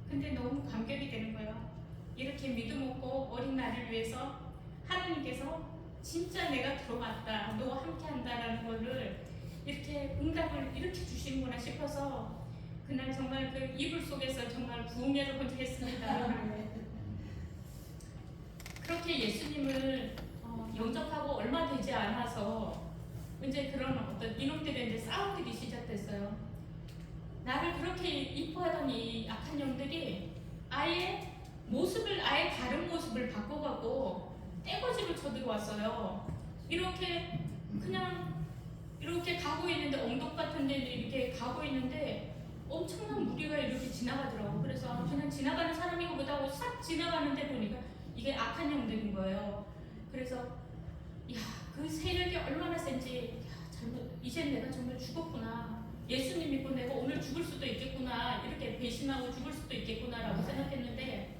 근데 너무 감격이 되는 거예요. 이렇게 믿음 없고 어린 나를 위해서 하나님께서 진짜 내가 들어왔다, 너와 함께 한다라는 거를 이렇게 응답을 이렇게 주시는구나 싶어서 그날 정말 그 이불 속에서 정말 부흥회를 혼자 했습니다. 그렇게 예수님을 영접하고 얼마 되지 않아서 이제 그런 어떤 이놈들의 이제 싸움들이 시작됐어요. 나를 그렇게 이뻐하던 이 악한 영들이 아예 다른 모습을 바꿔갖고 떼거지로 쳐들어왔어요. 이렇게 그냥 이렇게 가고 있는데 언덕 같은 데 이렇게 가고 있는데 엄청난 무리가 이렇게 지나가더라고. 그래서 그냥 지나가는 사람인가 보다 하고 싹 지나가는데 보니까 이게 악한 영들인 거예요. 그래서 야, 그 세력이 얼마나 센지 이젠 내가 정말 죽었구나. 예수님 믿고 내가 오늘 죽을 수도 있겠구나. 이렇게 배신하고 죽을 수도 있겠구나라고 생각했는데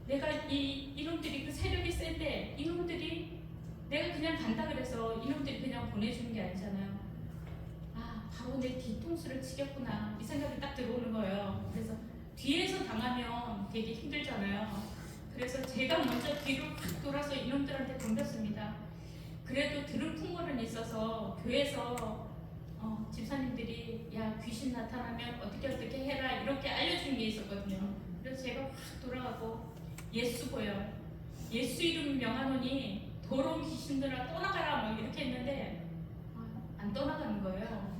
내가 이놈들이 그 세력이 센데 이놈들이 내가 그냥 간다 그래서 이놈들이 그냥 보내주는 게 아니잖아요. 바로 내 뒤통수를 치겠구나 이 생각이 딱 들어오는 거예요. 그래서 뒤에서 당하면 되게 힘들잖아요. 그래서 제가 먼저 뒤로 확 돌아서 이놈들한테 덤볐습니다. 그래도 들은 풍물은 있어서 교회에서 집사님들이 야 귀신 나타나면 어떻게 해라 이렇게 알려준 게 있었거든요. 그래서 제가 확 돌아가고 예수 보여 예수 이름 명하노니 더러운 귀신들아 떠나가라 막 이렇게 했는데 안 떠나가는 거예요.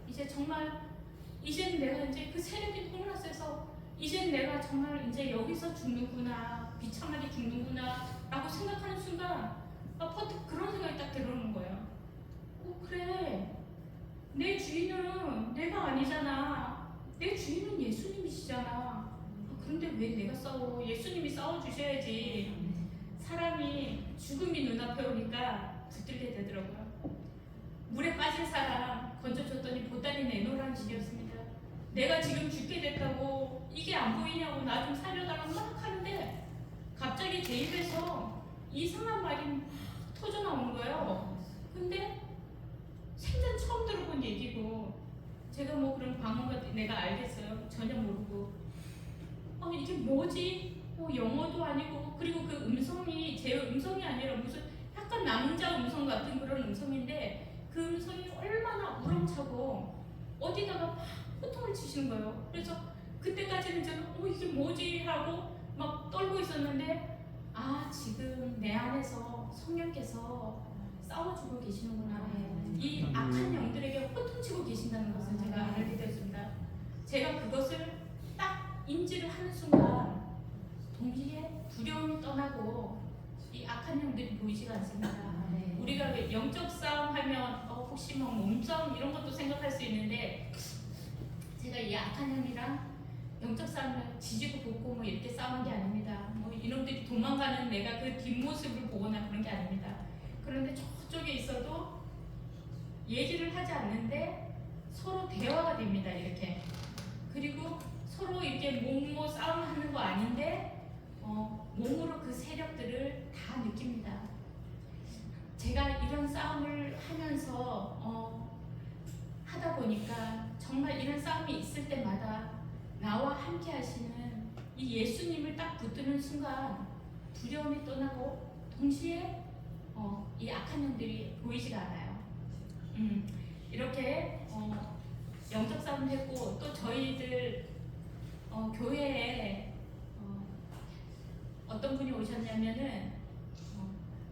이제 정말 이젠 내가 이제 그 세력이 너무나 세서 이젠 내가 정말 이제 여기서 죽는구나 비참하게 죽는구나 라고 생각하는 순간 퍼뜩 그런 생각이 딱 들어오는 거예요. 그래 내 주인은 내가 아니잖아. 내 주인은 예수님이시잖아. 그런데 왜 내가 싸워? 예수님이 싸워주셔야지. 사람이 죽음이 눈앞에 오니까 붙들게 되더라고요. 물에 빠진 사람 건져줬더니 보따리 내놓으라는 식이었습니다. 내가 지금 죽게 됐다고 이게 안 보이냐고 나 좀 살려달라고 막 하는데 갑자기 제 입에서 이상한 말이 막 터져나오는 거예요. 근데 생전 처음 들어본 얘기고 제가 뭐 그런 방언 같은 내가 알겠어요. 전혀 모르고 이게 뭐지? 영어도 아니고 그리고 그 음성이 제 음성이 아니라 무슨 약간 남자 음성 같은 그런 음성인데 그 음성이 얼마나 우렁차고 어디다가 막 호통을 치시는 거예요. 그래서 그때까지는 저는 이게 뭐지 하고 막 떨고 있었는데 지금 내 안에서 성령께서 싸워주고 계시는구나. 이 악한 영들에게 호통치고 계신다는 것을 제가 알게 되었습니다. 제가 그것을 딱 인지를 하는 순간 동시에 두려움이 떠나고 이 악한 영들이 보이지가 않습니다. 우리가 왜 영적 싸움 하면 혹시 뭐 몸싸움 이런 것도 생각할 수 있는데 제가 이 악한 영이랑 영적 싸움을 지지고 볶고 뭐 이렇게 싸우는 게 아닙니다. 뭐 이놈들이 도망가는 내가 그 뒷모습을 보거나 그런 게 아닙니다. 그런데 저쪽에 있어도 얘기를 하지 않는데 서로 대화가 됩니다. 이렇게. 그리고 서로 이렇게 몸으로 싸움하는 거 아닌데 몸으로 그 세력들을 다 느낍니다. 제가 이런 싸움을 하면서 하다 보니까 정말 이런 싸움이 있을 때마다 나와 함께 하시는 이 예수님을 딱 붙드는 순간 두려움이 떠나고 동시에 이 악한 영들이 보이지가 않아요. 이렇게 영적 싸움도 했고 또 저희들 교회에 어떤 분이 오셨냐면은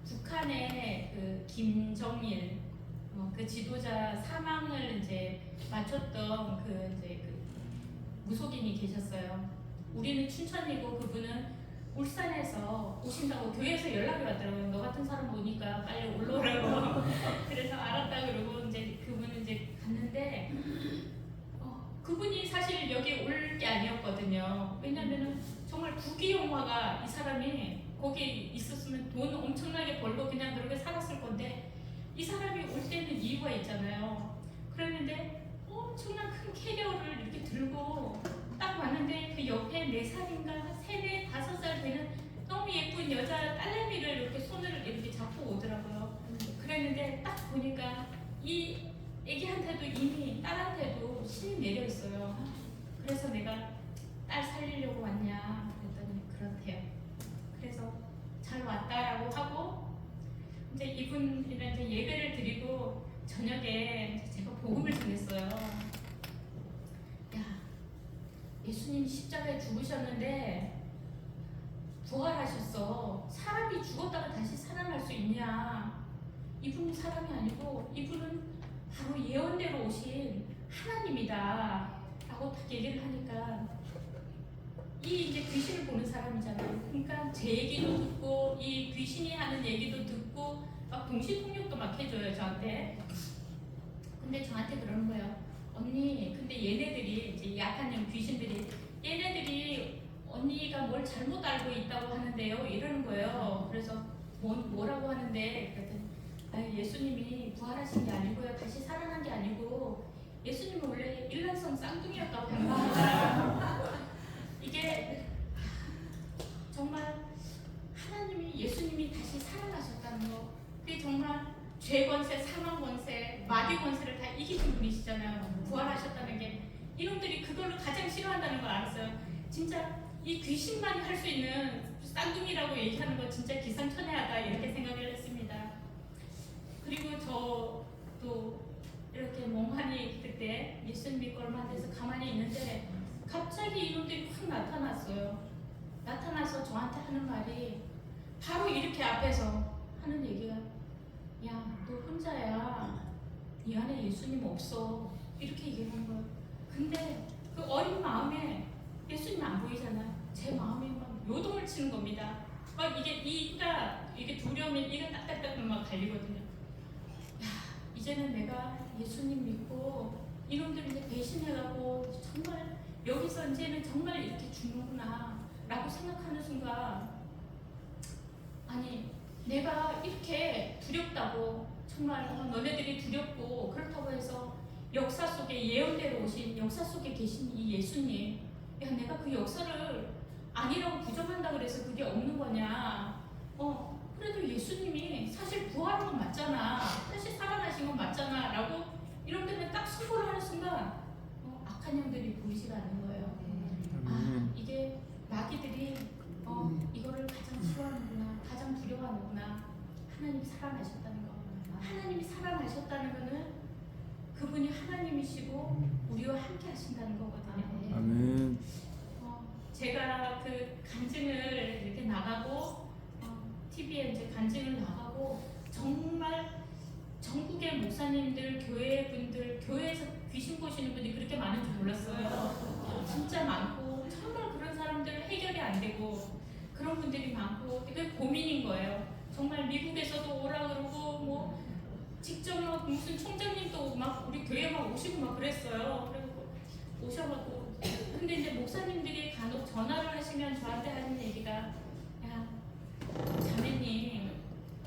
북한의 그 김정일 그 지도자 사망을 이제 맞췄던 그 무속인이 계셨어요. 우리는 춘천이고 그분은 울산에서 오신다고 교회에서 연락이 왔더라고요. 너 같은 사람 오니까 빨리 올라오라고. 그래서 알았다 그러고 이제 그분은 이제 갔는데 그분이 사실 여기 올 게 아니었거든요. 왜냐면은 정말 부귀영화가 이 사람이 거기 있었으면 돈 엄청나게 벌고 그냥 그렇게 살았을 건데 이 사람이 올 때는 이유가 있잖아요. 그랬는데 엄청난 큰 캐리어를 이렇게 들고 딱 왔는데 그 옆에 4살인가 3, 5살 되는 너무 예쁜 여자 딸내미를 이렇게 손을 이렇게 잡고 오더라고요. 그랬는데 딱 보니까 이 애기한테도 이미 딸한테도 신이 내려 있어요. 그래서 내가 딸 살리려고 왔냐 그랬더니 그렇대요. 그래서 잘 왔다라고 하고 이제 이분이랑 이제 예배를 드리고 저녁에 제가 복음을 전했어요. 야, 예수님 십자가에 죽으셨는데 부활하셨어. 사람이 죽었다가 다시 살아날 수 있냐? 이분은 사람이 아니고 이분은 바로 예언대로 오신 하나님이다 라고 딱 얘기를 하니까 이 이제 귀신을 보는 사람이잖아요. 그러니까 제 얘기도 듣고 이 귀신이 하는 얘기도 듣고 막 동시통역도 막 해줘요 저한테. 근데 저한테 그러는 거예요. 언니 근데 얘네들이 이제 약한 영 귀신들이 얘네들이 언니가 뭘 잘못 알고 있다고 하는데요 이러는 거예요. 그래서 뭐라고 하는데 그랬더니 예수님이 부활하신 게 아니고요. 다시 살아난 게 아니고 예수님은 원래 일란성 쌍둥이였다고 생각합니다. 이게 정말 하나님이 예수님이 다시 살아나셨다는 거 그게 정말 죄 권세, 사망 권세, 마귀 권세를 다 이기신 분이시잖아요. 부활하셨다는 게 이놈들이 그걸로 가장 싫어한다는 걸 알았어요. 진짜 이 귀신만이 할 수 있는 쌍둥이라고 얘기하는 거 진짜 기상천외하다 이렇게 생각을 했습니다. 그리고 저도 이렇게 멍하니 그때 예수님 믿고 얼마 안 돼서 가만히 있는데 갑자기 이놈들이 확 나타났어요. 나타나서 저한테 하는 말이 바로 이렇게 앞에서 하는 얘기가 야, 너 혼자야. 네 안에 예수님 없어. 이렇게 얘기하는 거예요. 근데 그 어린 마음에 예수님 안 보이잖아요. 제 마음에 막 요동을 치는 겁니다. 막 이게 두려움이 이가 딱딱딱 막 갈리거든요. 야, 이제는 내가 예수님 믿고 이놈들 이제 배신해가고 정말 여기서 이제는 정말 이렇게 죽는구나 라고 생각하는 순간 아니 내가 이렇게 두렵다고 정말 너네들이 두렵고 그렇다고 해서 역사 속에 예언대로 오신 역사 속에 계신 이 예수님 야 내가 그 역사를 아니라고 부정한다 그래서 그게 없는 거냐 그래도 예수님이 사실 부활한 건 맞잖아 사실 살아나신 건 맞잖아 라고 이런데는 딱 선포를 하는 순간 악한 영들이 보이지가 않는 거예요. 아 이게 마귀들이 이거를 가장 싫어하는구나 가장 두려워하는구나. 하나님이 살아나셨다는 거 하나님이 살아나셨다는 거는 그분이 하나님이시고 우리와 함께 하신다는 거거든요. 아멘. 제가 그 간증을 이렇게 나가고 TV에 이제 간증을 나가고 정말 전국의 목사님들, 교회분들, 교회에서 귀신 보시는 분이 그렇게 많은 줄 몰랐어요. 진짜 많고 정말 그런 사람들 해결이 안 되고 그런 분들이 많고 되게 고민인 거예요. 정말 미국에서도 오라 그러고 뭐 직접 막 무슨 총장님도 막 우리 교회 막 오시고 막 그랬어요. 그리고 오셔가지고 근데 이제 목사님들이 간혹 전화를 하시면 저한테 하는 얘기가 야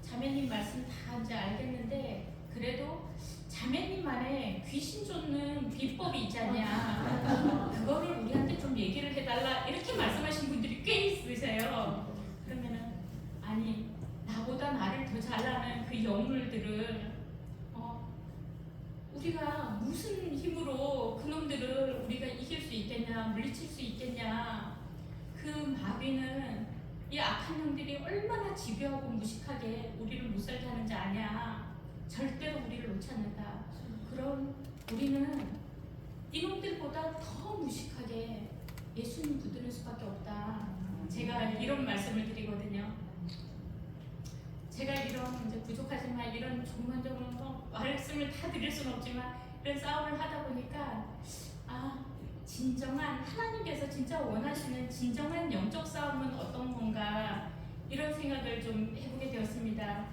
자매님 말씀 다 이제 알겠는데 그래도 자매님만의 귀신 쫓는 비법이 있지 않냐 그거를 우리한테 좀 얘기를 해달라 이렇게 말씀하신 분들이 꽤 있으세요. 그러면은 아니 나보다 나를 더 잘 아는 그 영물들을 우리가 무슨 힘으로 그놈들을 우리가 이길 수 있겠냐 물리칠 수 있겠냐. 그 마귀는 이 악한 영들이 얼마나 집요하고 무식하게 우리를 못 살게 하는지 아냐. 절대로 우리를 놓지 않는다. 그럼 우리는 이놈들보다 더 무식하게 예수님 붙드는 수밖에 없다. 제가 이런 말씀을 드리거든요. 제가 이런 이제 부족하지만 이런 조문조문 말씀을 다 드릴 수는 없지만 이런 싸움을 하다 보니까 진정한 하나님께서 진짜 원하시는 진정한 영적 싸움은 어떤 건가 이런 생각을 좀 해보게 되었습니다.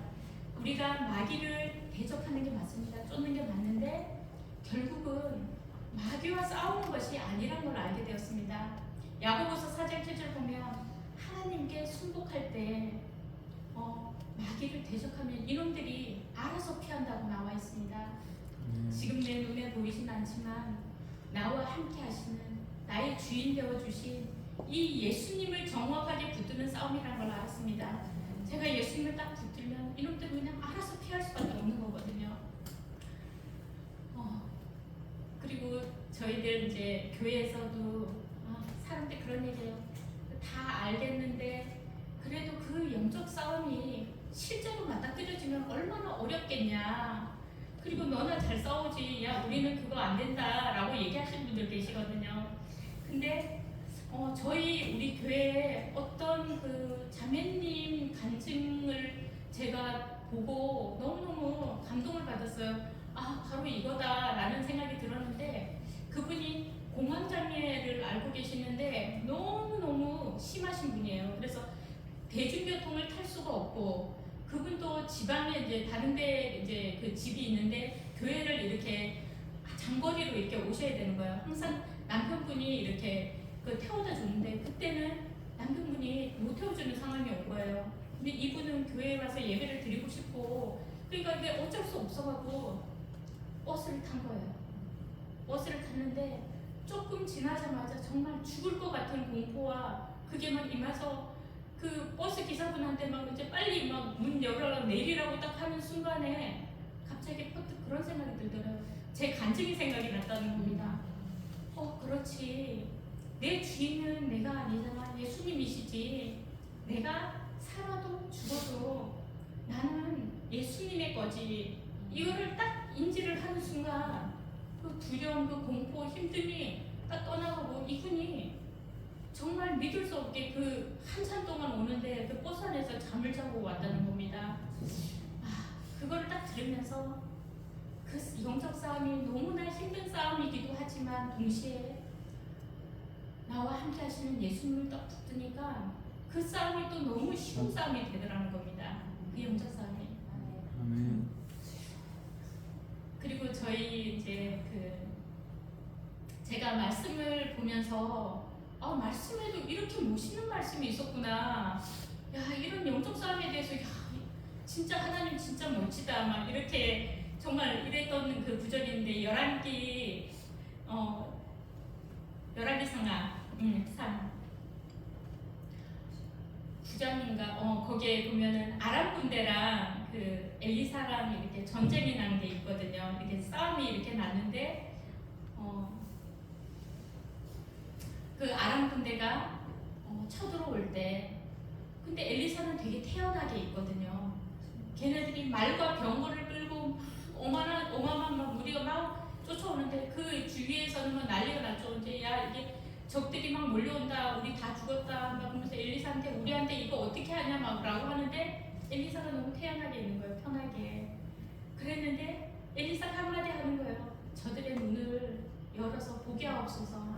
우리가 마귀를 대적하는 게 맞습니다. 쫓는 게 맞는데 결국은 마귀와 싸우는 것이 아니란 걸 알게 되었습니다. 야고보서 4장 7절 보면 하나님께 순복할 때 마귀를 대적하면 이놈들이 알아서 피한다고 나와 있습니다. 지금 내 눈에 보이진 않지만 나와 함께 하시는 나의 주인 되어주신 이 예수님을 정확하게 붙드는 싸움이라는 걸 알았습니다. 제가 예수님을 딱 붙들면 이놈들은 그냥 알아서 피할 수밖에 없는 거거든요. 그리고 저희들 이제 교회에서도 사람들 그런 얘기해요. 다 알겠는데 그래도 그 영적 싸움이 실제로 맞닥뜨려지면 얼마나 어렵겠냐. 그리고 너나 잘 싸우지. 야 우리는 그거 안 된다라고 얘기하시는 분들 계시거든요. 근데 저희 우리 교회에 어떤 그 자매님 간증을 제가 보고 너무너무 감동을 받았어요. 바로 이거다라는 생각이 들었는데 그분이 공황장애를 알고 계시는데 너무너무 심하신 분이에요. 그래서 대중교통을 탈 수가 없고 그분도 지방에 이제 다른데 이제 그 집이 있는데 교회를 이렇게 장거리로 이렇게 오셔야 되는 거예요. 항상 남편분이 이렇게 그 태워다 주는데 그때는 남편분이 못 태워주는 상황이 온 거예요. 근데 이분은 교회에 와서 예배를 드리고 싶고 그러니까 이게 어쩔 수 없어가지고 버스를 탄 거예요. 버스를 탔는데 조금 지나자마자 정말 죽을 것 같은 공포와 그게 막 임해서 그 버스 기사분한테 막 이제 빨리 막 문 열어라 내리라고 딱 하는 순간에 갑자기 퍼뜩 그런 생각이 들더라고요. 제 간증이 생각이 났다는 겁니다. 그렇지. 내 주인은 내가 아니잖아. 예수님이시지. 내가 살아도 죽어도 나는 예수님의 거지. 이거를 딱 인지를 하는 순간 그 두려움, 그 공포, 힘듦이 딱 떠나가고 이분이 정말 믿을 수 없게 그 한참 동안 오는데 그 버스 안에서 잠을 자고 왔다는 겁니다. 그거를 딱 들으면서 그 영적 싸움이 너무나 힘든 싸움이기도 하지만 동시에 나와 함께 하시는 예수님을 딱 붙드니까 그 싸움이 또 너무 쉬운 싸움이 되더라는 겁니다. 그 영적 싸움이. 아멘. 그리고 저희 이제 제가 말씀을 보면서 말씀에도 이렇게 멋있는 말씀이 있었구나. 야 이런 영적 싸움에 대해서 진짜 하나님 진짜 멋지다. 막 이렇게 정말 이랬던 그 구절인데 열왕기 상하 9장인가 거기에 보면은 아람 군대랑 그 엘리사랑 이렇게 전쟁이 난 게 있거든요. 이렇게 싸움이 이렇게 났는데 그 아람 군대가 쳐들어올 때 근데 엘리사는 되게 태연하게 있거든요. 걔네들이 말과 병거를 끌고 어마어마한 막 무리가 막 쫓아오는데 그 주위에서는 막 난리가 났죠. 이제 야 이게 적들이 막 몰려온다. 우리 다 죽었다. 막 그러면서 엘리사한테 우리한테 이거 어떻게 하냐 막 라고 하는데 엘리사가 너무 태연하게 있는 거예요. 편하게. 그랬는데 엘리사가 한마디 하는 거예요. 저들의 눈을 열어서 보게 하옵소서.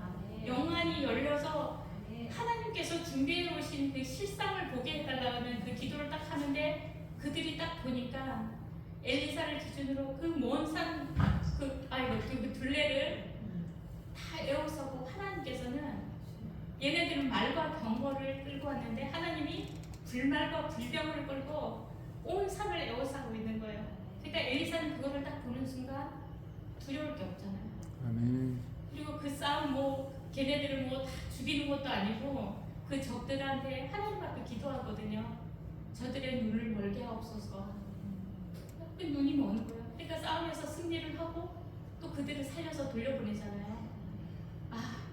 영안이 열려서 하나님께서 준비해 오신 그 실상을 보게 해달라는 그 기도를 딱 하는데 그들이 딱 보니까 엘리사를 기준으로 그 먼 산 그 둘레를 다 에워싸고 하나님께서는 얘네들은 말과 병거를 끌고 왔는데 하나님이 불말과 불병을 끌고 온 산을 에워싸고 있는 거예요. 그러니까 엘리사는 그거를 딱 보는 순간 두려울 게 없잖아요. 아멘. 그리고 그 싸움 걔네들을 다 죽이는 것도 아니고 그 적들한테 하나님 앞에 기도하거든요. 저들의 눈을 멀게 하옵소서. 그 눈이 먼 거예요. 그러니까 싸움에서 승리를 하고 또 그들을 살려서 돌려보내잖아요.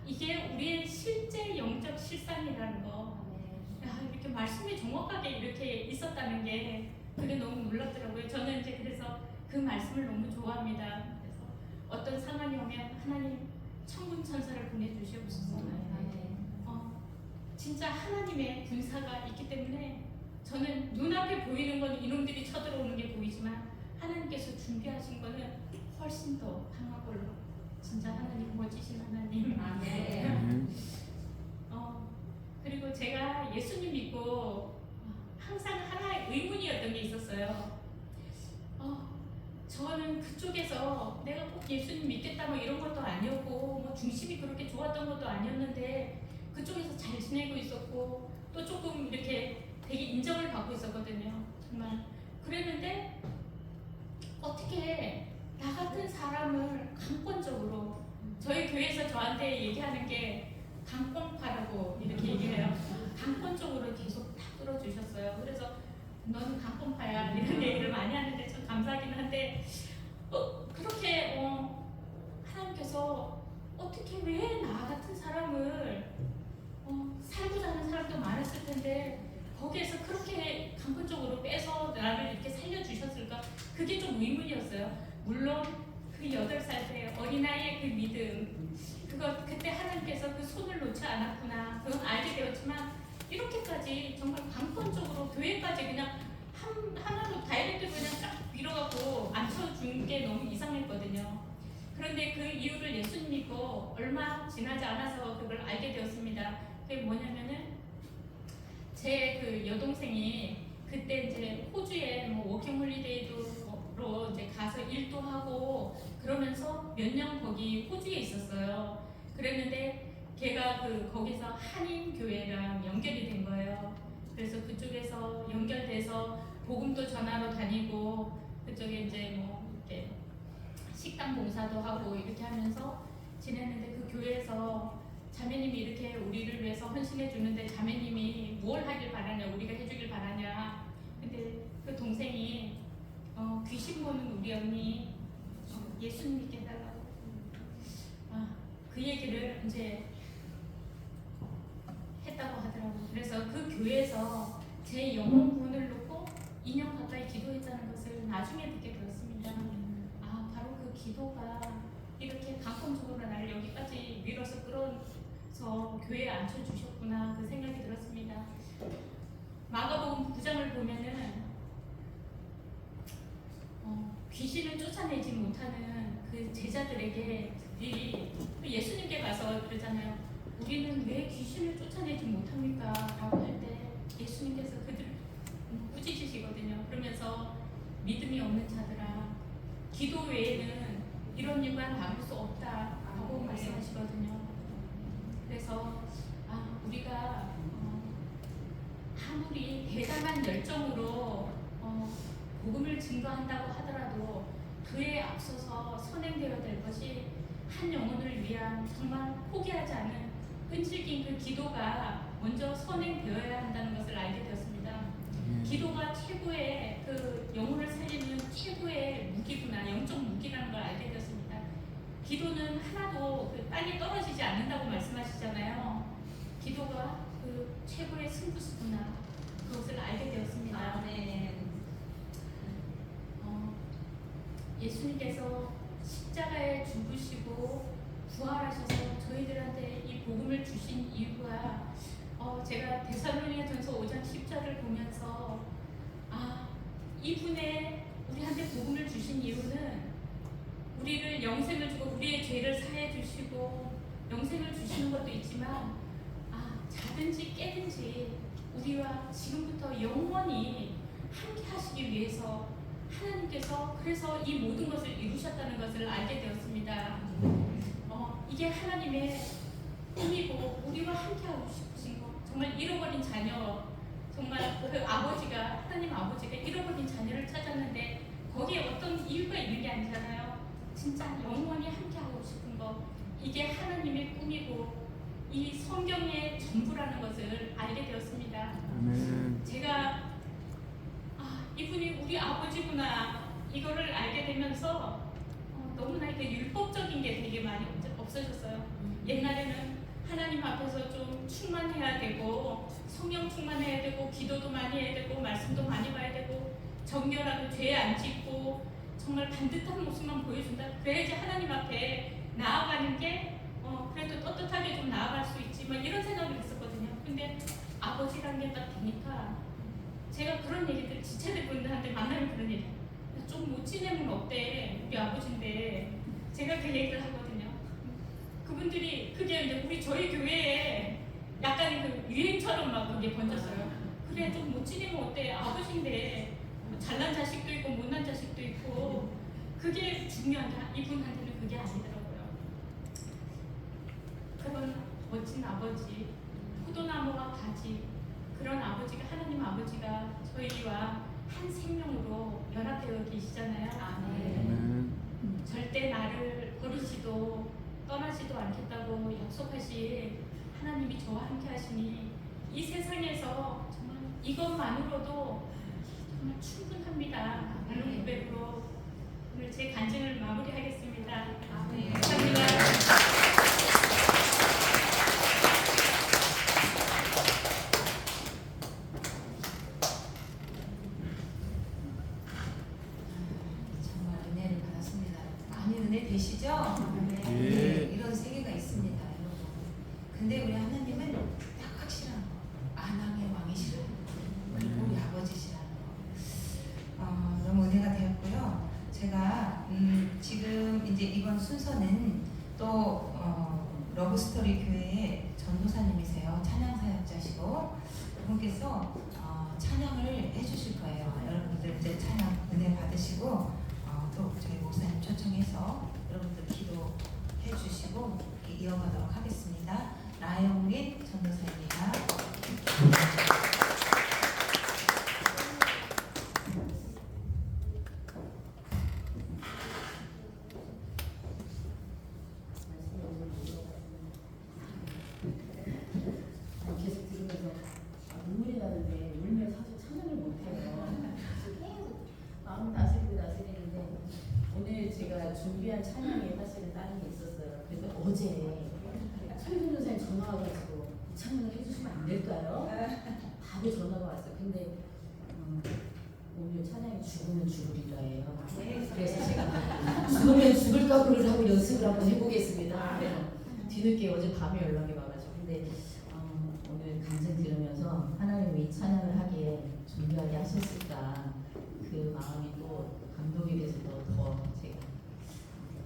이게 우리의 실제 영적 실상이라는 거. 이렇게 말씀이 정확하게 이렇게 있었다는 게 그게 너무 놀랍더라고요. 저는 이제 그래서 그 말씀을 너무 좋아합니다. 그래서 어떤 상황이 오면 하나님 천군 천사를 보내주시옵소서. 진짜 하나님의 군사가 있기 때문에 저는 눈앞에 보이는 건 이놈들이 쳐들어오는 게 보이지만 하나님께서 준비하신 거는 훨씬 더 강한 걸로. 진짜 하나님 멋지신 하나님. 아멘. 그리고 제가 예수님 믿고 항상 하나의 의문이었던 게 있었어요. 저는 그쪽에서 내가 꼭 예수님 믿겠다 뭐 이런 것도 아니었고 뭐 중심이 그렇게 좋았던 것도 아니었는데 그쪽에서 잘 지내고 있었고 또 조금 이렇게 되게 인정을 받고 있었거든요. 정말 그랬는데 어떻게 나 같은 사람을 강권적으로 저희 교회에서 저한테 얘기하는 게 강권파라고 이렇게 얘기를 해요. 강권적으로 계속 다 끌어주셨어요. 그래서 너는 강권파야 이런 얘기를 많이 하는데 좀 감사하긴 한데 그렇게 하나님께서 어떻게 왜 나 같은 사람을 살고자 하는 사람도 많았을 텐데 거기에서 그렇게 강권적으로 빼서 나를 이렇게 살려주셨을까? 그게 좀 의문이었어요. 물론 그 8살 때 어린아이의 그 믿음 그때 하나님께서 그 손을 놓지 않았구나 그건 알게 되었지만 이렇게까지 정말 강권적으로 교회까지 그냥 하나로 다이렉트로 그냥 쫙 밀어갖고 앉혀준 게 너무 이상했거든요. 그런데 그 이유를 예수님 믿고 얼마 지나지 않아서 그걸 알게 되었습니다. 그게 뭐냐면은 제 그 여동생이 그때 이제 호주에 뭐 워킹홀리데이로 이제 가서 일도 하고 그러면서 몇 년 거기 호주에 있었어요. 그랬는데 걔가 거기서 한인 교회랑 연결이 된 거예요. 그래서 그쪽에서 연결돼서 복음도 전하러 다니고 그쪽에 이제 뭐 이렇게 식당 봉사도 하고 이렇게 하면서 지냈는데 그 교회에서 자매님이 이렇게 우리를 위해서 헌신해 주는데 자매님이 뭘 하길 바라냐 우리가 해주길 바라냐. 근데 그 동생이 귀신 보는 우리 언니 예수님 믿게 해달라고 그 얘기를 이제 했다고 하더라고요. 그래서 그 교회에서 제 영혼 구원을 놓고 2년 가까이 기도했다는 것을 나중에 듣게 되었습니다. 바로 그 기도가 이렇게 강권적으로 나를 여기까지 밀어서 끌어서 교회에 앉혀주셨구나 그 생각이 들었습니다. 마가복음 9장을 보면은 귀신을 쫓아내지 못하는 그 제자들에게 예수님께 가서 그러잖아요. 우리는 왜 귀신을 쫓아내지 못합니까? 라고 할 때 예수님께서 그들을 꾸짖으시거든요. 그러면서 믿음이 없는 자들아 기도 외에는 이런 일과 나올 수 없다라고 말씀하시거든요. 그래서 우리가 아무리 대단한 열정으로 복음을 증거한다고 하더라도 그에 앞서서 선행되어야 될 것이 한 영혼을 위한 정말 포기하지 않은 끈질긴 그 기도가 먼저 선행되어야 한다는 것을 알게 되었습니다. 기도가 최고의 그 영혼을 살리는 최고의 무기구나, 영적 무기라는 걸 알게 되었습니다. 기도는 하나도 그 땅에 떨어지지 않는다고 말씀하시잖아요. 기도가 그 최고의 승부수구나, 그것을 알게 되었습니다. 예수님께서 십자가에 죽으시고 부활하셔서 저희들한테 이 복음을 주신 이유가 제가 데살로니가전서 5장 10절을 보면서 이분의 우리한테 복음을 주신 이유는 우리를 영생을 주고 우리의 죄를 사해 주시고 영생을 주시는 것도 있지만 자든지 깨든지 우리와 지금부터 영원히 함께 하시기 위해서 하나님께서 그래서 이 모든 것을 이루셨다는 것을 알게 되었습니다. 이게 하나님의 꿈이고 우리와 함께하고 싶으신 것, 정말 잃어버린 자녀, 정말 그 아버지가 하나님 아버지가 잃어버린 자녀를 찾았는데 거기에 어떤 이유가 있는 게 아니잖아요. 진짜 영원히 함께하고 싶은 것, 이게 하나님의 꿈이고 이 성경의 전부라는 것을 알게 되었습니다. 제가 이분이 우리 아버지구나 이거를 알게 되면서 너무나 이렇게 율법적인 게 되게 많이 없어졌어요. 옛날에는 하나님 앞에서 좀 충만해야 되고 성령 충만해야 되고 기도도 많이 해야 되고 말씀도 많이 봐야 되고 정결하고 죄 안 짓고 정말 반듯한 모습만 보여준다. 그래야지 하나님 앞에 나아가는 게 그래도 떳떳하게 좀 나아갈 수 있지 막 이런 생각을 했었거든요. 근데 아버지란 게 딱 되니까 제가 그런 얘기들 지체들분들한테 만나면 그런 얘기 좀 못 지내면 어때? 우리 아버지인데 제가 그 얘기를 하거든요. 그분들이 그게 이제 저희 교회에 약간 그 유행처럼 막 그게 번졌어요. 그래 좀 못 지내면 어때? 아버지인데 잘난 자식도 있고 못난 자식도 있고 그게 중요하다. 이분한테는 그게 아니더라고요. 그런 멋진 아버지, 포도나무와 가지 그런 아버지가 하나님 아버지가 저희와 한 생명으로 연합되어 계시잖아요. 아멘. 절대 나를 버리지도 떠나지도 않겠다고 약속하신 하나님이 저와 함께 하시니 이 세상에서 정말 이것만으로도 정말 충분합니다. 이런 고백으로 오늘 제 간증을 마무리하겠습니다. 감사합니다. 정말 은혜를 받았습니다. 많이 은혜 되시죠? 예. 이런 세계가 있습니다, 여러분. 근데 우리 하나님은 딱 확실한 거. 만왕의 왕이시라는 거. 그리고 우리 아버지시라는 거. 너무 은혜가 되었고요. 제가 지금 이제 이번 순서는 또 러브스토리 교회의 전도사님이세요. 찬양 사역자시고 그분께서 찬양을 해주실 거예요. 여러분들 이제 찬양 은혜 받으시고 또 저희 목사님 초청해서 여러분들 기도해 주시고 이렇게 이어가도록 하겠습니다. 나영민 전도사입니다. 계속 들으면서 눈물이 나는데 울면 사실 찬양을 못해요. 계속 마음 다스리는데 오늘 제가 준비한 찬양이 사실은 다른 게 있었어요. 그래서 어제 설교 전사님 전화 와가지고 이 찬양을 해주시면 안 될까요? 바로 전화가 왔어요. 근데 오늘 찬양이 죽으면 죽으리라예요. 그래서 제가 죽으면 죽을 각오를 하고 연습을 한번 해보겠습니다. 그래서 뒤늦게 어제 밤에 연락이 와가지고 근데 오늘 간증 들으면서 하나님이 이 찬양을 하기에 준비하게 하셨을까 그 마음이 또 감동이 돼서 더 제가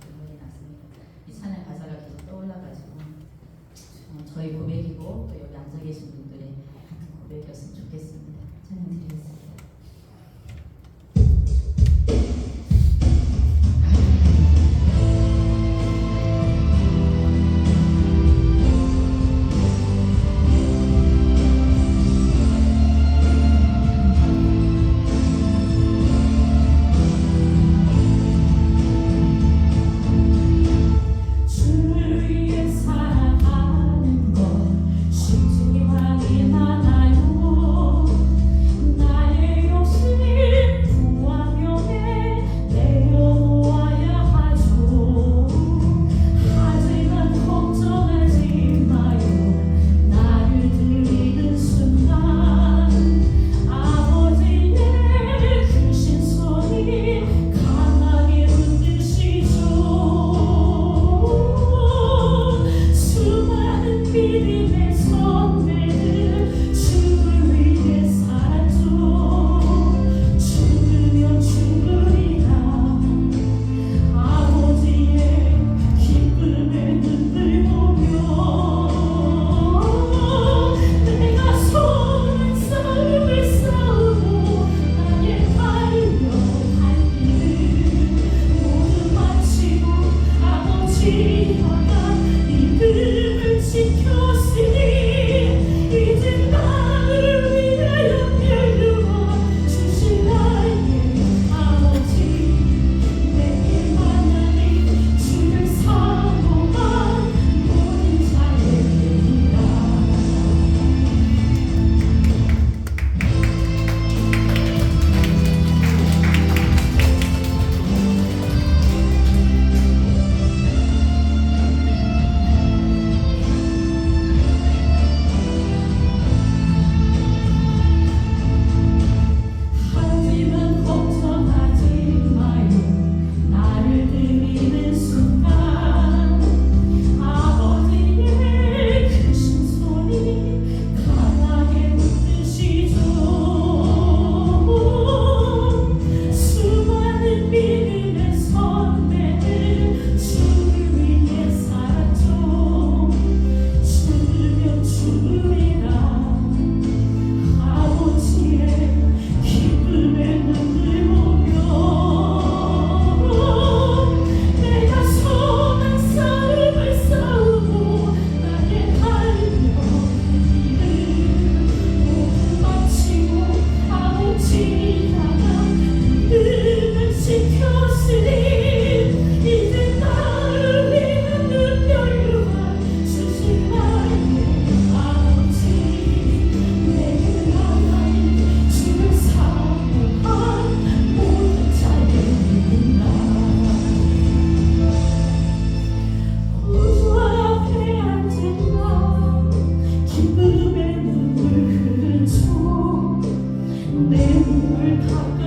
눈물이 났습니다. 이 찬양 가사가 계속 떠올라가지고 저희 고백이고 또 여기 앉아 계신 분들의 같은 고백이었으면 좋겠습니다. 찬양 드리겠습니다. 다